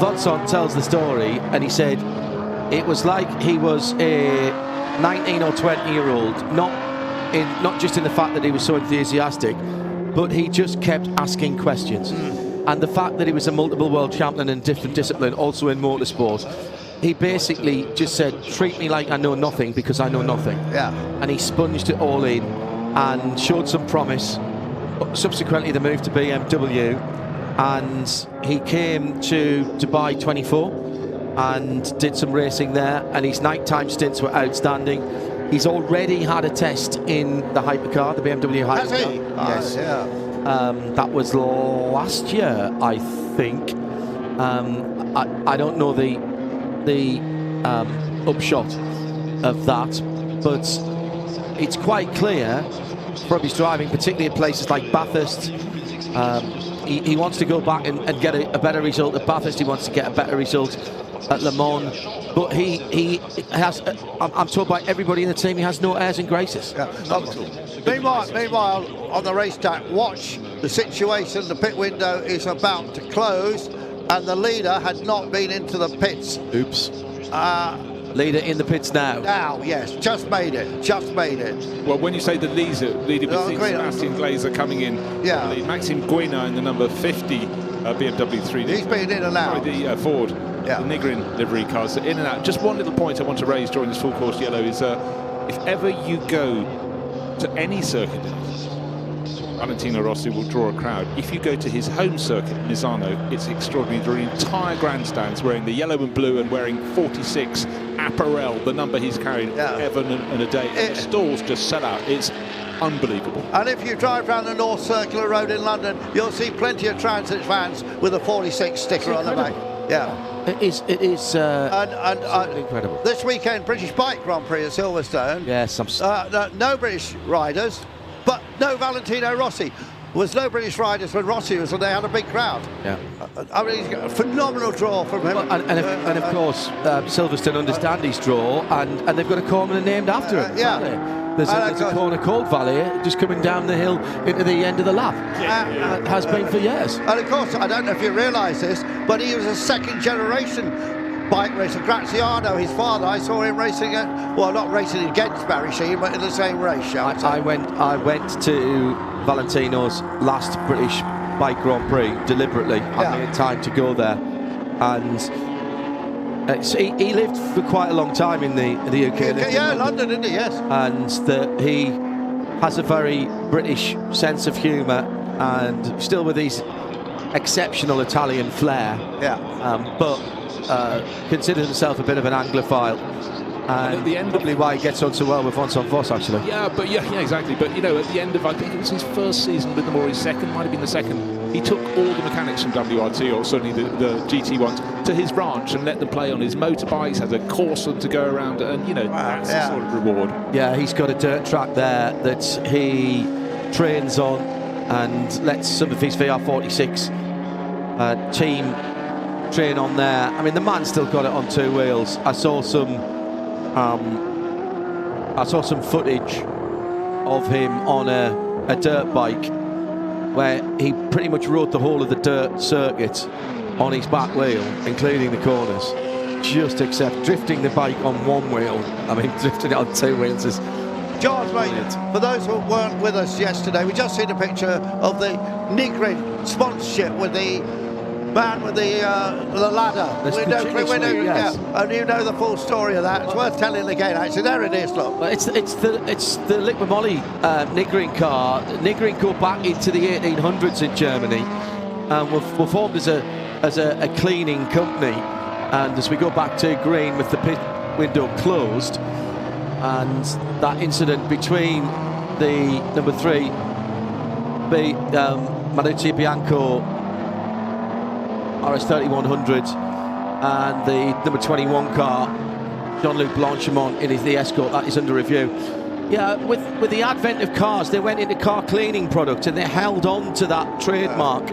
[SPEAKER 3] Vincent tells the story, and he said it was like he was a 19 or 20-year-old, not just in the fact that he was so enthusiastic, but he just kept asking questions. And the fact that he was a multiple world champion in a different discipline, also in motorsport, he basically just said, treat me like I know nothing because I know nothing.
[SPEAKER 2] Yeah.
[SPEAKER 3] And he sponged it all in and showed some promise. Subsequently, the move to BMW, and he came to Dubai 24 and did some racing there, and his nighttime stints were outstanding. He's already had a test in the hypercar, the BMW hypercar.
[SPEAKER 2] Has he?
[SPEAKER 3] Yes. That was last year, I think. I don't know the upshot of that, but it's quite clear from his driving, particularly at places like Bathurst. He wants to go back and get a better result at Bathurst. He wants to get a better result at Le Mans, but he has, I'm told by everybody in the team, he has no airs and graces.
[SPEAKER 2] Yeah. Meanwhile, on the race track, watch the situation. The pit window is about to close, and the leader had not been into the pits.
[SPEAKER 3] Oops. Leader in the pits now.
[SPEAKER 2] Now, yes, just made it.
[SPEAKER 1] Well, when you say the leader, we see Sebastian Glazer coming in.
[SPEAKER 2] Yeah.
[SPEAKER 1] Maxime Guénin in the number 50 BMW 3D.
[SPEAKER 2] He's been in and out.
[SPEAKER 1] Sorry, the Ford, the Nigrin livery cars, in and out. Just one little point I want to raise during this full course yellow is if ever you go to any circuit, Valentino Rossi will draw a crowd. If you go to his home circuit, Misano, it's extraordinary. There are entire grandstands wearing the yellow and blue and wearing 46 apparel, the number he's carried heaven and a day. The stalls just sell out. It's unbelievable.
[SPEAKER 2] And if you drive around the North Circular Road in London, you'll see plenty of Transit vans with a 46 sticker on the back. Yeah.
[SPEAKER 3] It is incredible.
[SPEAKER 2] This weekend, British Bike Grand Prix at Silverstone.
[SPEAKER 3] Yes,
[SPEAKER 2] no British riders, but no Valentino Rossi. There was no British riders when Rossi was, and they had a big crowd.
[SPEAKER 3] Yeah.
[SPEAKER 2] I mean, he's got a phenomenal draw from him.
[SPEAKER 3] Well, and of course, Silverstone understand his draw, and they've got a corner named after him. There's a corner called Valley, just coming down the hill into the end of the lap. Has been for years.
[SPEAKER 2] And of course, I don't know if you realise this, but he was a second-generation bike racer. Graziano, his father, I saw him racing not racing against Barry Sheehan, but in the same race.
[SPEAKER 3] I went to Valentino's last British Bike Grand Prix deliberately. I made time to go there, and so he lived for quite a long time in the UK.
[SPEAKER 2] London, didn't he? Yes.
[SPEAKER 3] And he has a very British sense of humour, and still with his exceptional Italian flair. But considers himself a bit of an Anglophile. And at the end, probably why he gets on so well with Vincent Voss, actually.
[SPEAKER 1] Yeah, exactly. But at the end of, I think it was his first season with them, or his second, might have been the second. He took all the mechanics from WRT, or certainly the GT ones, to his ranch and let them play on his motorbikes. Has a course to go around, and that's the sort of reward.
[SPEAKER 3] Yeah, he's got a dirt track there that he trains on, and lets some of his VR46 team train on there. I mean, the man's still got it on two wheels. I saw some footage of him on a dirt bike where he pretty much rode the whole of the dirt circuit on his back wheel, including the corners. Just except drifting the bike on one wheel. I mean, drifting it on two wheels is...
[SPEAKER 2] George, mate, for those who weren't with us yesterday, we just seen a picture of the Nigrin sponsorship with the man with the ladder.
[SPEAKER 3] Yes.
[SPEAKER 2] And you know the full story of that. It's worth telling again, actually. There it is, look.
[SPEAKER 3] Well, it's the Liqui Moly Nigrin car. Nigrin go back into the 1800s in Germany, and were formed as a cleaning company. And as we go back to green with the pit window closed, and that incident between the number 3, Manucci Bianco RS3100 and the number 21 car, Jean-Luc Blanchimont, in the Escort, that is under review. Yeah, with the advent of cars, they went into car cleaning products, and they held on to that trademark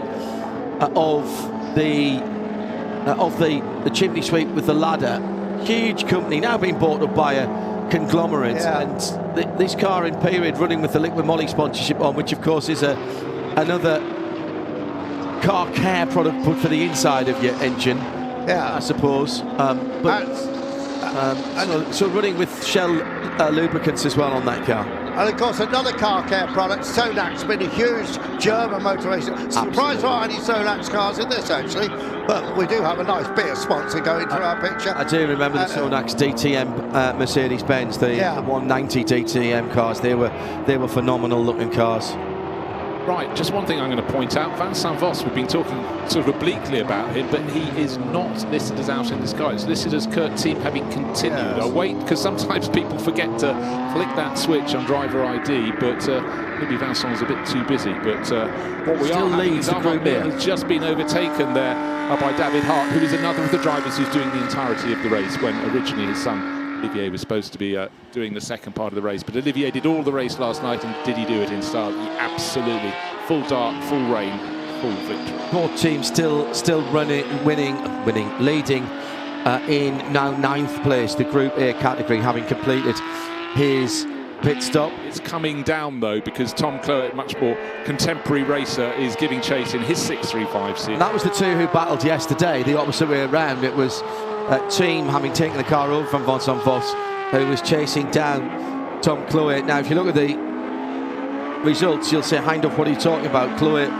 [SPEAKER 3] of the chimney sweep with the ladder. Huge company, now being bought up by a conglomerate, and this car in period running with the Liqui Moly sponsorship on, which of course is another car care product put for the inside of your engine, I suppose. So running with Shell lubricants as well on that car.
[SPEAKER 2] And of course, another car care product, Sonak's been a huge German motor racer. Surprised there aren't any Sonax cars in this, actually. But we do have a nice bit of sponsor going through our picture.
[SPEAKER 3] I do remember the Sonax DTM Mercedes-Benz, the 190 DTM cars. They were phenomenal looking cars.
[SPEAKER 1] Right, just one thing I'm going to point out. Vincent Voss, we've been talking sort of obliquely about him, but he is not listed as out in the sky. It's listed as Kurt Team having continued. I'll wait, because sometimes people forget to flick that switch on driver ID, but maybe Vincent's a bit too busy. But what we
[SPEAKER 3] still
[SPEAKER 1] are
[SPEAKER 3] leads the group here.
[SPEAKER 1] Has just been overtaken there by David Hart, who is another of the drivers who's doing the entirety of the race, when originally his son Olivier was supposed to be doing the second part of the race. But Olivier did all the race last night, and did he do it in style? He absolutely. Full dark, full rain, full victory.
[SPEAKER 3] Both teams still leading in now 9th place, the Group A category, having completed his pit stop.
[SPEAKER 1] It's coming down though, because Tom Cloet, much more contemporary racer, is giving chase in his 635 series.
[SPEAKER 3] That was the two who battled yesterday, the opposite way around. It was Team having taken the car over from Von Vos, who was chasing down Tom Cloet. Now, if you look at the results, you'll say, Hindhoff, what are you talking about? Cloet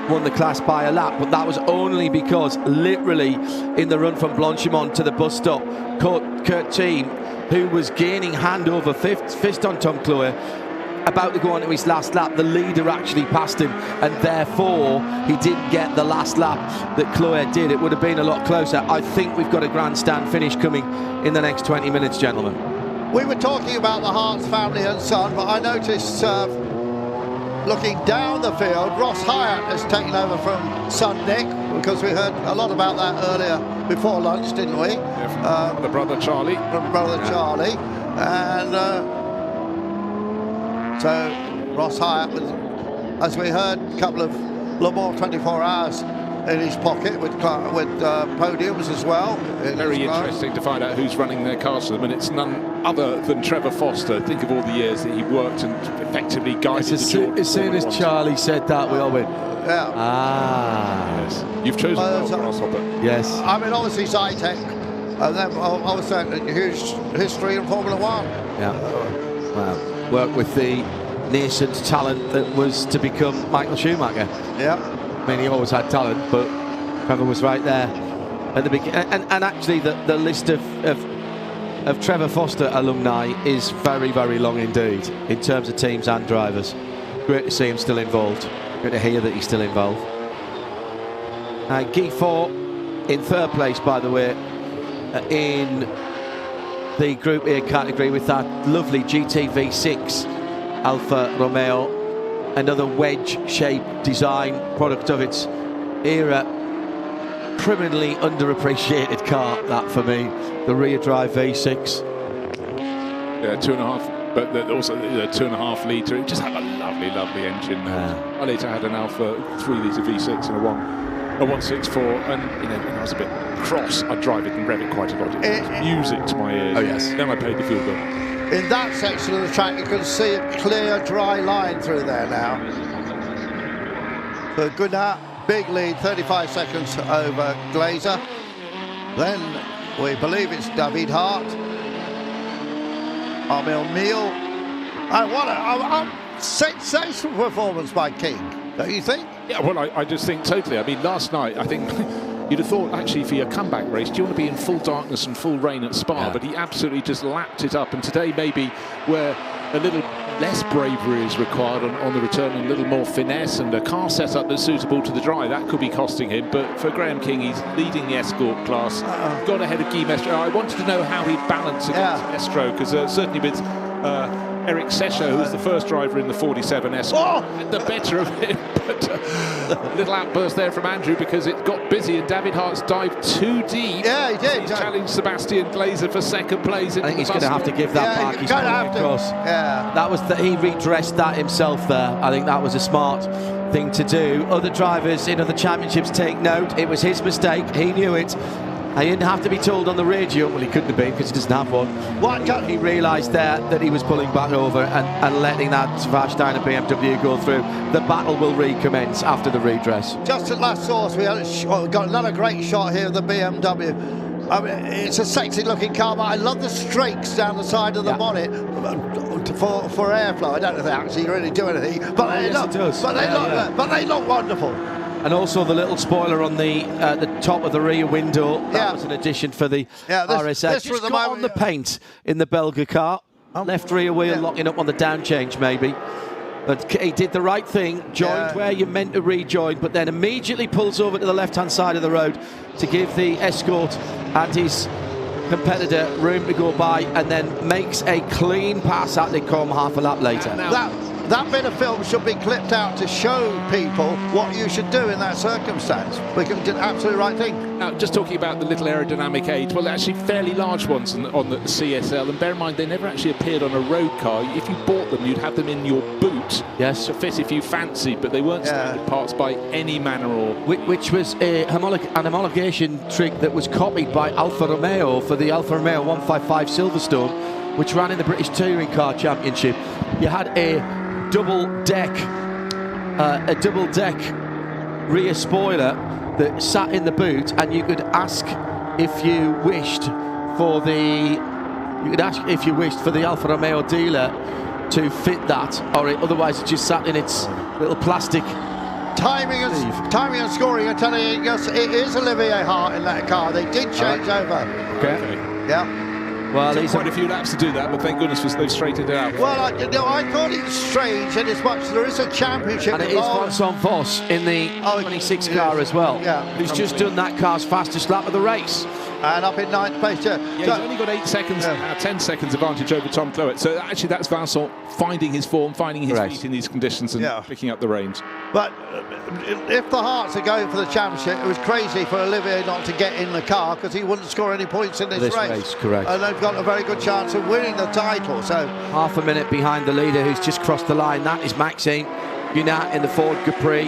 [SPEAKER 3] won the class by a lap, but that was only because literally in the run from Blanchimont to the bus stop, Kurt Team, who was gaining hand over fist on Tom Cloet, about to go on to his last lap, the leader actually passed him, and therefore he didn't get the last lap that Cloet did. It would have been a lot closer. I think we've got a grandstand finish coming in the next 20 minutes, gentlemen.
[SPEAKER 2] We were talking about the Hart's family and son, but I noticed looking down the field, Ross Hyatt has taken over from son Nick, because we heard a lot about that earlier before lunch, didn't we?
[SPEAKER 1] Yeah, from the brother Charlie.
[SPEAKER 2] From brother Charlie. And so Ross Hyatt was, as we heard, a couple of Le Mans 24 hours in his pocket with podiums as well.
[SPEAKER 1] Very interesting to find out who's running their cars for them, and it's none other than Trevor Foster. Think of all the years that he worked and effectively guided the Jordan.
[SPEAKER 3] As soon as Charlie said that, we all went,
[SPEAKER 2] yeah.
[SPEAKER 3] Ah.
[SPEAKER 1] Yes. You've chosen well, Grasshopper.
[SPEAKER 3] Yes.
[SPEAKER 2] I mean, obviously Zytek, and then obviously a huge history in Formula One.
[SPEAKER 3] Yeah. Well, worked with the nascent talent that was to become Michael Schumacher.
[SPEAKER 2] Yeah.
[SPEAKER 3] I mean, he always had talent, but Trevor was right there at the beginning. And actually, the list of Trevor Foster alumni is very, very long indeed in terms of teams and drivers. Great to see him still involved. Great to hear that he's still involved. Guy Fort in third place, by the way, in the Group A category with that lovely GTV6 Alfa Romeo. Another wedge-shaped design, product of its era. Criminally underappreciated car, that for me. The rear drive V6.
[SPEAKER 1] Yeah, 2.5, but also the 2.5 litre. It just had a lovely, lovely engine. I later had an Alfa 3-litre V6 and a 164, and when I was a bit cross, I'd drive it and rev it quite a lot. It was music to my ears.
[SPEAKER 3] Oh yes.
[SPEAKER 1] Then I paid the fuel bill.
[SPEAKER 2] In that section of the track, you can see a clear, dry line through there now. So Gunnar, big lead, 35 seconds over Glazer. Then we believe it's David Hart. Armel Meal. And what a sensational performance by King, don't you think?
[SPEAKER 1] Yeah, well, I just think totally. I mean, last night, I think you'd have thought, actually, for your comeback race, do you want to be in full darkness and full rain at Spa? Yeah. But he absolutely just lapped it up. And today, maybe where a little less bravery is required on the return, and a little more finesse and a car setup that's suitable to the dry, that could be costing him. But for Graham King, he's leading the Escort class. Got ahead of Guy Mestro. I wanted to know how he'd balance against Mestro, because certainly with Eric Sesha, who was the first driver in the 47 Escort, had the better of him. But a little outburst there from Andrew, because it got busy and David Hart's dived too deep.
[SPEAKER 2] Yeah, he did.
[SPEAKER 1] He challenged Sebastian Glazer for second place.
[SPEAKER 3] I think he's going to have to give that back. He's going to have to.
[SPEAKER 2] Yeah.
[SPEAKER 3] That was he redressed that himself there. I think that was a smart thing to do. Other drivers in other championships take note. It was his mistake. He knew it. He didn't have to be told on the radio. Well, he couldn't have been, because he doesn't have one. He realised there that he was pulling back over and letting that Schwarzenegger BMW go through. The battle will recommence after the redress.
[SPEAKER 2] Just at last source, we got another great shot here of the BMW. I mean, it's a sexy looking car, but I love the streaks down the side of the bonnet for airflow. I don't know if they actually really do anything, but they look wonderful.
[SPEAKER 3] And also the little spoiler on the top of the rear window. That was an addition for the RSX. Just got on the paint in the Belga car. Left rear wheel locking up on the down change maybe. But he did the right thing, joined where you meant to rejoin, but then immediately pulls over to the left-hand side of the road to give the Escort and his competitor room to go by, and then makes a clean pass at the come half a lap later.
[SPEAKER 2] That bit of film should be clipped out to show people what you should do in that circumstance. We did the absolutely right thing.
[SPEAKER 1] Now, just talking about the little aerodynamic aids, well, they're actually fairly large ones on the CSL, and bear in mind, they never actually appeared on a road car. If you bought them, you'd have them in your boot to fit if you fancied, but they weren't standard parts by any manner or...
[SPEAKER 3] Which was an homologation trick that was copied by Alfa Romeo for the Alfa Romeo 155 Silverstone. which ran in the British Touring Car Championship, you had a double deck rear spoiler that sat in the boot, and you could ask if you wished for the Alfa Romeo dealer to fit that, or otherwise it just sat in its little plastic.
[SPEAKER 2] Timing and scoring, I tell you, it is Olivier Hart in that car. They did change over.
[SPEAKER 3] Okay.
[SPEAKER 2] Yeah.
[SPEAKER 1] Well, he's quite a few laps to do that, but thank goodness they've straightened it out.
[SPEAKER 2] Well, I thought it was strange, and as much there is a championship.
[SPEAKER 3] And it is Vincent Voss in the 26 car as well, who's just done that car's fastest lap of the race.
[SPEAKER 2] And up in 9th place.
[SPEAKER 1] Yeah, he's only got 8 seconds, 10 seconds advantage over Tom Clowett. So actually that's Vincent finding his form, finding his feet in these conditions and picking up the reins.
[SPEAKER 2] But if the Hearts are going for the championship, it was crazy for Olivier not to get in the car, because he wouldn't score any points in this race.
[SPEAKER 3] Correct.
[SPEAKER 2] And they've got a very good chance of winning the title. So
[SPEAKER 3] half a minute behind the leader, who's just crossed the line. That is Maxime Gunat in the Ford Capri.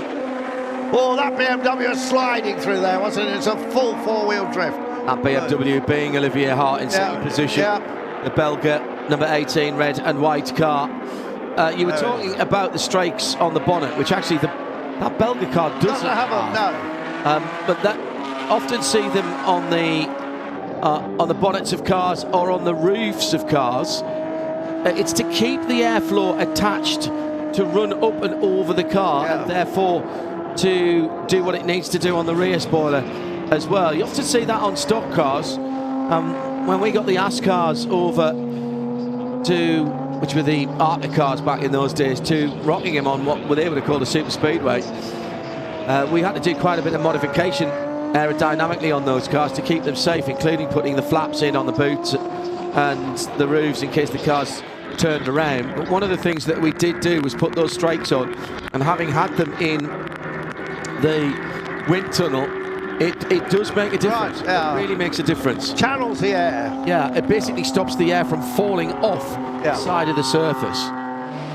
[SPEAKER 2] Oh, that BMW is sliding through there, wasn't it? It's a full four-wheel drift.
[SPEAKER 3] That BMW being Olivier Hart in second position. The Belga number 18 red and white car. You were talking about the strakes on the bonnet, which actually that Belga car doesn't
[SPEAKER 2] have them, no.
[SPEAKER 3] But that often see them on the bonnets of cars or on the roofs of cars. It's to keep the airflow attached to run up and over the car, and therefore to do what it needs to do on the rear spoiler as well. You often see that on stock cars. When we got the AS cars over to, which were the Arca cars back in those days, to Rockingham on what they would have called a super speedway, we had to do quite a bit of modification aerodynamically on those cars to keep them safe, including putting the flaps in on the boots and the roofs in case the cars turned around. But one of the things that we did do was put those strakes on, and having had them in the wind tunnel, it does make a difference. It really makes a difference.
[SPEAKER 2] Channels the air.
[SPEAKER 3] Yeah, it basically stops the air from falling off the side of the surface.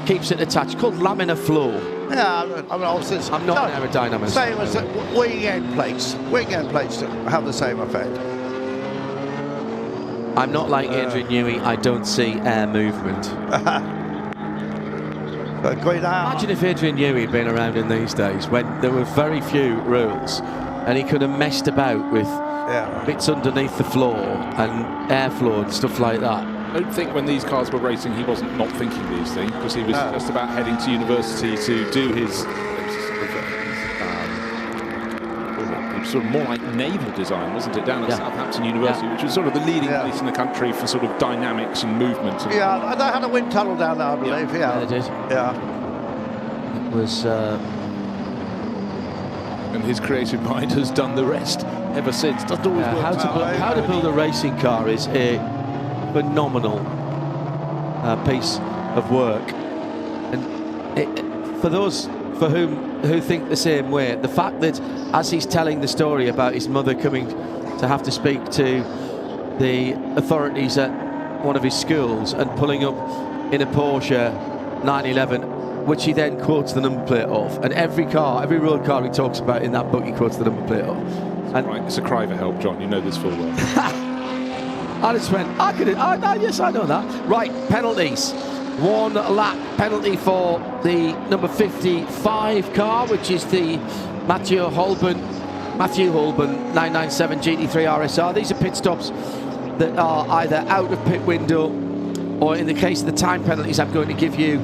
[SPEAKER 3] Keeps it attached. It's called laminar flow.
[SPEAKER 2] Yeah, I mean, obviously,
[SPEAKER 3] I'm not an aerodynamist.
[SPEAKER 2] Same as wing end plates. Wing end plates have the same effect.
[SPEAKER 3] I'm not like Adrian Newey. I don't see air movement. Imagine if Adrian Newey had been around in these days when there were very few rules, and he could have messed about with bits underneath the floor and airflow and stuff like that.
[SPEAKER 1] I don't think when these cars were racing he wasn't not thinking these things, because he was just about heading to university to do his sort of more like naval design, wasn't it, down at Southampton University, which was sort of the leading place in the country for sort of dynamics and movement. And
[SPEAKER 2] they had a wind tunnel down there, I believe.
[SPEAKER 3] Yeah, they did.
[SPEAKER 2] Yeah.
[SPEAKER 3] It was...
[SPEAKER 1] and his creative mind has done the rest ever since. Doesn't always work
[SPEAKER 3] how to build a racing car is a phenomenal piece of work, and for those who think the same way, the fact that as he's telling the story about his mother coming to have to speak to the authorities at one of his schools and pulling up in a Porsche 911, which he then quotes the number plate of, and every road car he talks about in that book he quotes the number plate of. And
[SPEAKER 1] right, it's a cry for help, John, you know this full well.
[SPEAKER 3] I just went, yes, I know that. Right, penalties. 1 lap penalty for the number 55 car, which is the Matthew Holben 997 GT3 RSR. These are pit stops that are either out of pit window, or in the case of the time penalties I'm going to give you,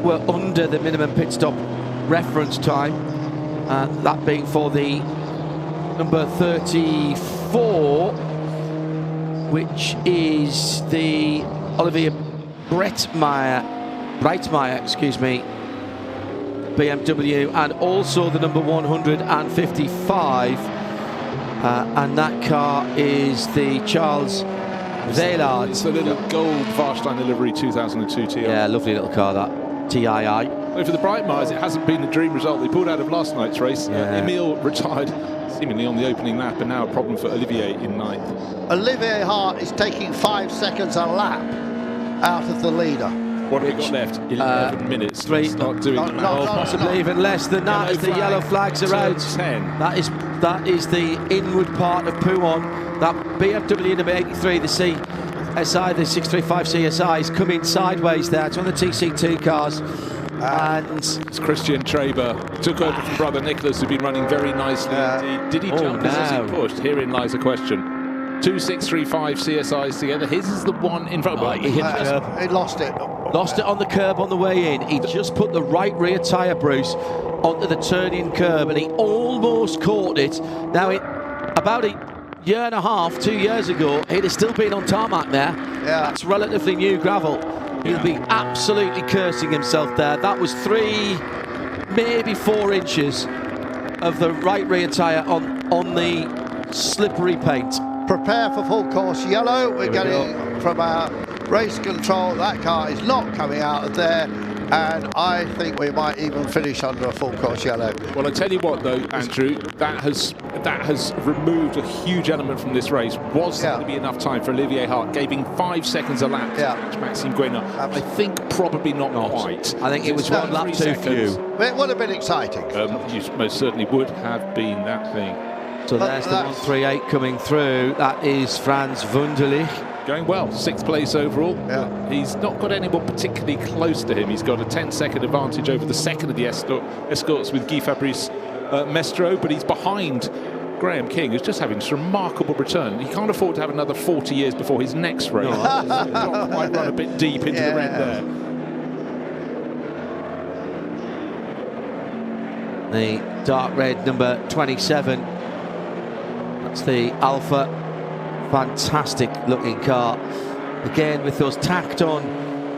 [SPEAKER 3] were under the minimum pit stop reference time. That being for the number 34, which is the Olivier Breitmeyer, BMW, and also the number 155, and that car is the Charles Vaillard.
[SPEAKER 1] It's the little gold Warsteiner livery 2002 TI.
[SPEAKER 3] Yeah, lovely little car, that TII.
[SPEAKER 1] So for the Breitmeyers, it hasn't been a dream result. They pulled out of last night's race. Emile retired seemingly on the opening lap, and now a problem for Olivier in 9th.
[SPEAKER 2] Olivier Hart is taking 5 seconds a lap out of the leader.
[SPEAKER 1] What have we got left? 11 minutes. Start doing the math.
[SPEAKER 3] Possibly even less than that, as the yellow flags are out.
[SPEAKER 1] 10.
[SPEAKER 3] That is the inward part of Pouhon. That BMW number 83, the SI, the 635 CSI, is coming sideways there. It's on the TC2 cars. And
[SPEAKER 1] it's Christian Traber took over from brother Nicholas, who'd been running very nicely indeed. Did he jump as he pushed? Herein lies a question. 2 635 CSIs together. His is the one in front.
[SPEAKER 2] He lost it.
[SPEAKER 3] Lost it on the curb on the way in. He just put the right rear tyre, Bruce, onto the turning curb, and he almost caught it. Now, about a year and a half, 2 years ago, he'd have still been on tarmac there.
[SPEAKER 2] Yeah.
[SPEAKER 3] That's relatively new gravel. He'll be absolutely cursing himself there. That was 3, maybe 4 inches of the right rear tyre on the slippery paint.
[SPEAKER 2] Prepare for full course yellow. We're getting from our race control. That car is not coming out of there. And I think we might even finish under a full course yellow.
[SPEAKER 1] Well, I tell you what, though, Andrew, that has removed a huge element from this race. Was there going to be enough time for Olivier Hart? Gave him 5 seconds a lap to match Maxime Guénard. I think probably not quite.
[SPEAKER 3] I think it was 1 lap too few.
[SPEAKER 2] It would have been exciting.
[SPEAKER 1] You most certainly would have been that thing.
[SPEAKER 3] So there's the 138 coming through. That is Franz Wunderlich.
[SPEAKER 1] Going well, 6th place overall. Yeah. He's not got anyone particularly close to him. He's got a 10-second advantage over the second of the escorts with Guy Fabrice Mestro, but he's behind Graham King, who's just having this remarkable return. He can't afford to have another 40 years before his next race. Might run a bit deep into the red there.
[SPEAKER 3] The dark red number 27. That's the Alfa. Fantastic looking car. Again with those tacked on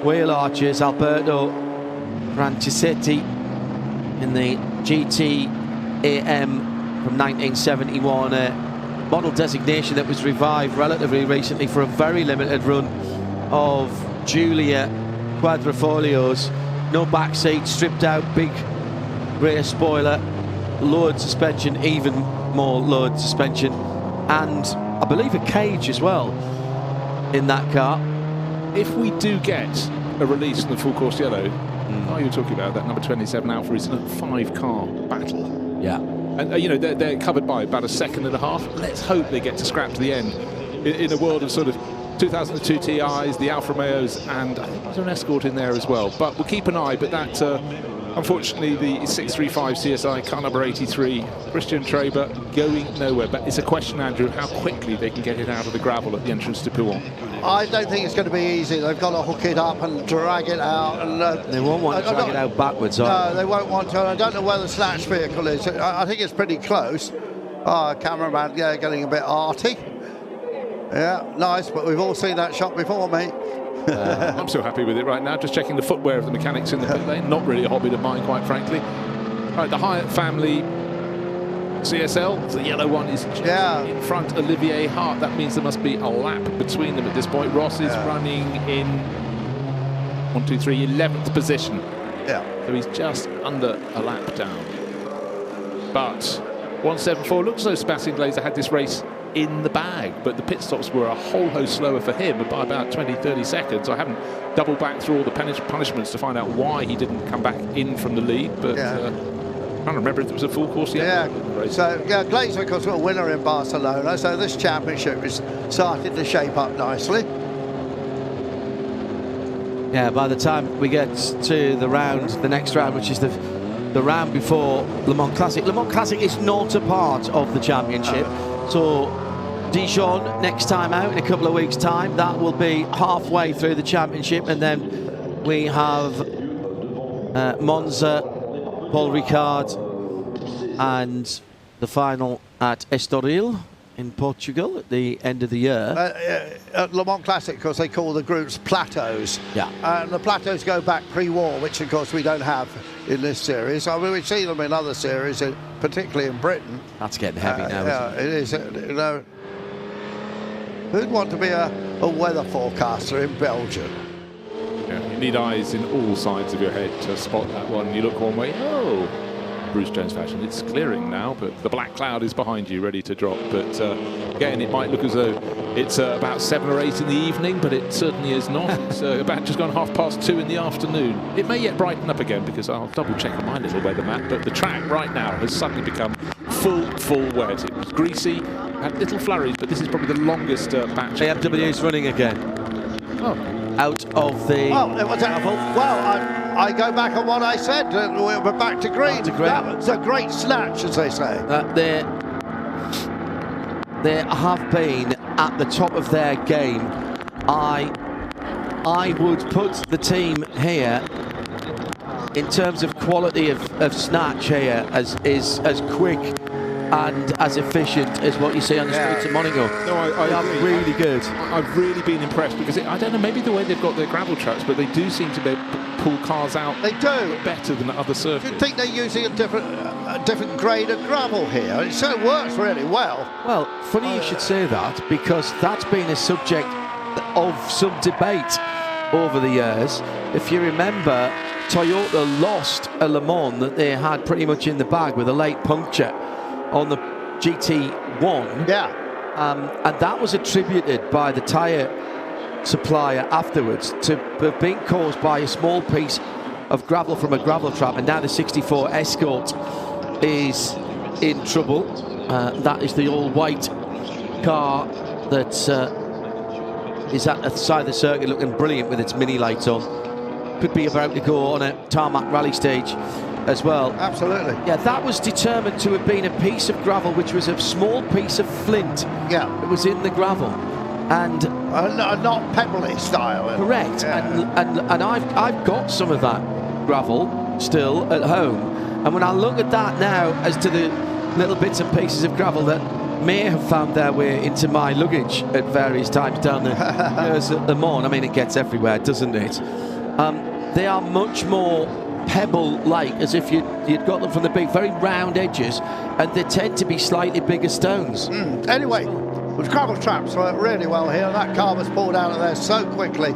[SPEAKER 3] wheel arches. Alberto Francisetti in the GT AM from 1971. Model designation that was revived relatively recently for a very limited run of Giulia Quadrifolios. No back seat, stripped out, big rear spoiler, lowered suspension, even more lowered suspension, and I believe a cage as well in that car.
[SPEAKER 1] If we do get a release in the full course yellow, are you talking about that number 27 Alfa is in a 5-car battle?
[SPEAKER 3] Yeah.
[SPEAKER 1] And you know, they're covered by about a second and a half. Let's hope they get to scrap to the end in a world of sort of 2002 TIs, the Alfa Romeos, and I think there's an Escort in there as well. But we'll keep an eye. But that, unfortunately, the 635 CSI car number 83, Christian Traber, going nowhere. But it's a question, Andrew, how quickly they can get it out of the gravel at the entrance to Pouhon. I
[SPEAKER 2] don't think it's going to be easy. They've got to hook it up and drag it out. And
[SPEAKER 3] they won't want to drag it out backwards,
[SPEAKER 2] No, they won't want to. I don't know where the snatch vehicle is. I think it's pretty close. Cameraman, getting a bit arty. Yeah, nice, but we've all seen that shot before, mate.
[SPEAKER 1] I'm so happy with it right now, just checking the footwear of the mechanics in the pit lane. Not really a hobby of mine, quite frankly. Right, the Hyatt family CSL, the yellow one is just in front Olivier Hart. That means there must be a lap between them at this point. Ross is running in 11th position.
[SPEAKER 2] Yeah.
[SPEAKER 1] So he's just under a lap down. But 174 looks as though Sebastian Glazer had this race in the bag, but the pit stops were a whole host slower for him by about 20-30 seconds. I haven't doubled back through all the punishments to find out why he didn't come back in from the lead, but I can't remember if it was a full course yet.
[SPEAKER 2] So Glazer, of course, got a winner in Barcelona, so this championship is starting to shape up nicely.
[SPEAKER 3] Yeah, by the time we get to the next round, which is the round before Le Mans Classic. Le Mans Classic is not a part of the championship. So Dijon next time out in a couple of weeks' time, that will be halfway through the championship, and then we have Monza, Paul Ricard, and the final at Estoril in Portugal at the end of the year.
[SPEAKER 2] At Le Mans Classic, of course, they call the groups plateaus.
[SPEAKER 3] Yeah.
[SPEAKER 2] And the plateaus go back pre-war, which of course we don't have in this series. I mean, we see them in other series, particularly in Britain.
[SPEAKER 3] That's getting heavy now, isn't it?
[SPEAKER 2] It is. You know, who'd want to be a weather forecaster in Belgium?
[SPEAKER 1] Yeah, you need eyes in all sides of your head to spot that one. You look one way, Bruce Jones fashion, it's clearing now, but the black cloud is behind you, ready to drop. But again, it might look as though it's about 7 or 8 in the evening, but it certainly is not. It's about just gone 2:30 in the afternoon. It may yet brighten up again, because I'll double check on my little weather map, but the track right now has suddenly become full wet. It was greasy, had little flurries, but this is probably the longest batch.
[SPEAKER 3] BMW's running again. out of the gravel.
[SPEAKER 2] Well, I go back on what I said. We're back to green. That was a great snatch, as they say.
[SPEAKER 3] They have been at the top of their game. I would put the team here in terms of quality of snatch here as quick and as efficient as what you see on the streets of Monaco.
[SPEAKER 1] No, I agree.
[SPEAKER 3] Really good.
[SPEAKER 1] I've really been impressed because I don't know, maybe the way they've got their gravel tracks, but they do seem to be able to pull cars out.
[SPEAKER 2] They do
[SPEAKER 1] better than other surfaces.
[SPEAKER 2] Do you think they're using a different grade of gravel here? It so works really well.
[SPEAKER 3] Well, funny you should say that, because that's been a subject of some debate over the years. If you remember, Toyota lost a Le Mans that they had pretty much in the bag with a late puncture on the GT1.
[SPEAKER 2] Yeah.
[SPEAKER 3] And that was attributed by the tyre supplier afterwards to have been caused by a small piece of gravel from a gravel trap, and now the 64 Escort is in trouble. That is the all-white car that is at the side of the circuit looking brilliant with its mini lights on. Could be about to go on a tarmac rally stage as well.
[SPEAKER 2] Absolutely.
[SPEAKER 3] Yeah, that was determined to have been a piece of gravel, which was a small piece of flint.
[SPEAKER 2] Yeah.
[SPEAKER 3] It was in the gravel. And
[SPEAKER 2] not pebbly style.
[SPEAKER 3] Correct. Yeah. And I've got some of that gravel still at home. And when I look at that now as to the little bits and pieces of gravel that may have found their way into my luggage at various times down the Le Mans, I mean, it gets everywhere, doesn't it? They are much more pebble-like, as if you'd got them from the big, very round edges, and they tend to be slightly bigger stones.
[SPEAKER 2] Anyway, the gravel traps work really well here. That car was pulled out of there so quickly.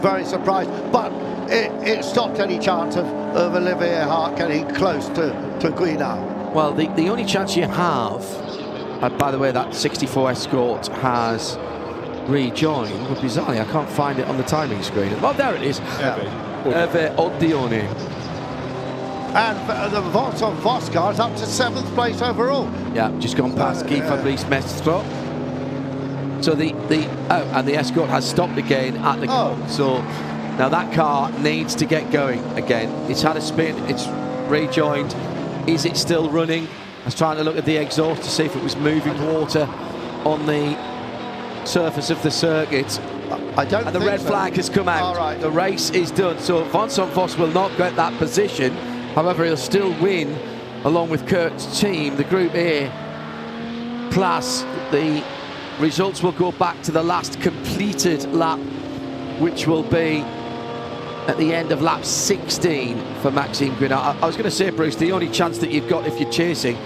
[SPEAKER 2] Very surprised. But it stopped any chance of Olivier Hart getting close to Guinard.
[SPEAKER 3] Well, the only chance you have, by the way, that 64 Escort has rejoined, but bizarrely, I can't find it on the timing screen. Oh, there it is. Hervé Odione.
[SPEAKER 2] And the Vincent Vos car is up to 7th place overall.
[SPEAKER 3] Yeah, just gone past Guy Fabrice Mestre. So and the Escort has stopped again at the corner. So now that car needs to get going again. It's had a spin, it's rejoined. Is it still running? I was trying to look at the exhaust to see if it was moving water on the surface of the circuit.
[SPEAKER 2] And
[SPEAKER 3] the red flag has come out.
[SPEAKER 2] All right.
[SPEAKER 3] The race is done. So Vincent Vos will not get that position. However, he'll still win along with Kurt's team, the Group A class. The results will go back to the last completed lap, which will be at the end of lap 16 for Maxime Guinard. I was going to say, Bruce, the only chance that you've got if you're chasing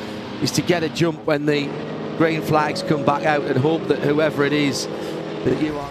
[SPEAKER 3] is to get a jump when the green flags come back out and hope that whoever it is that you are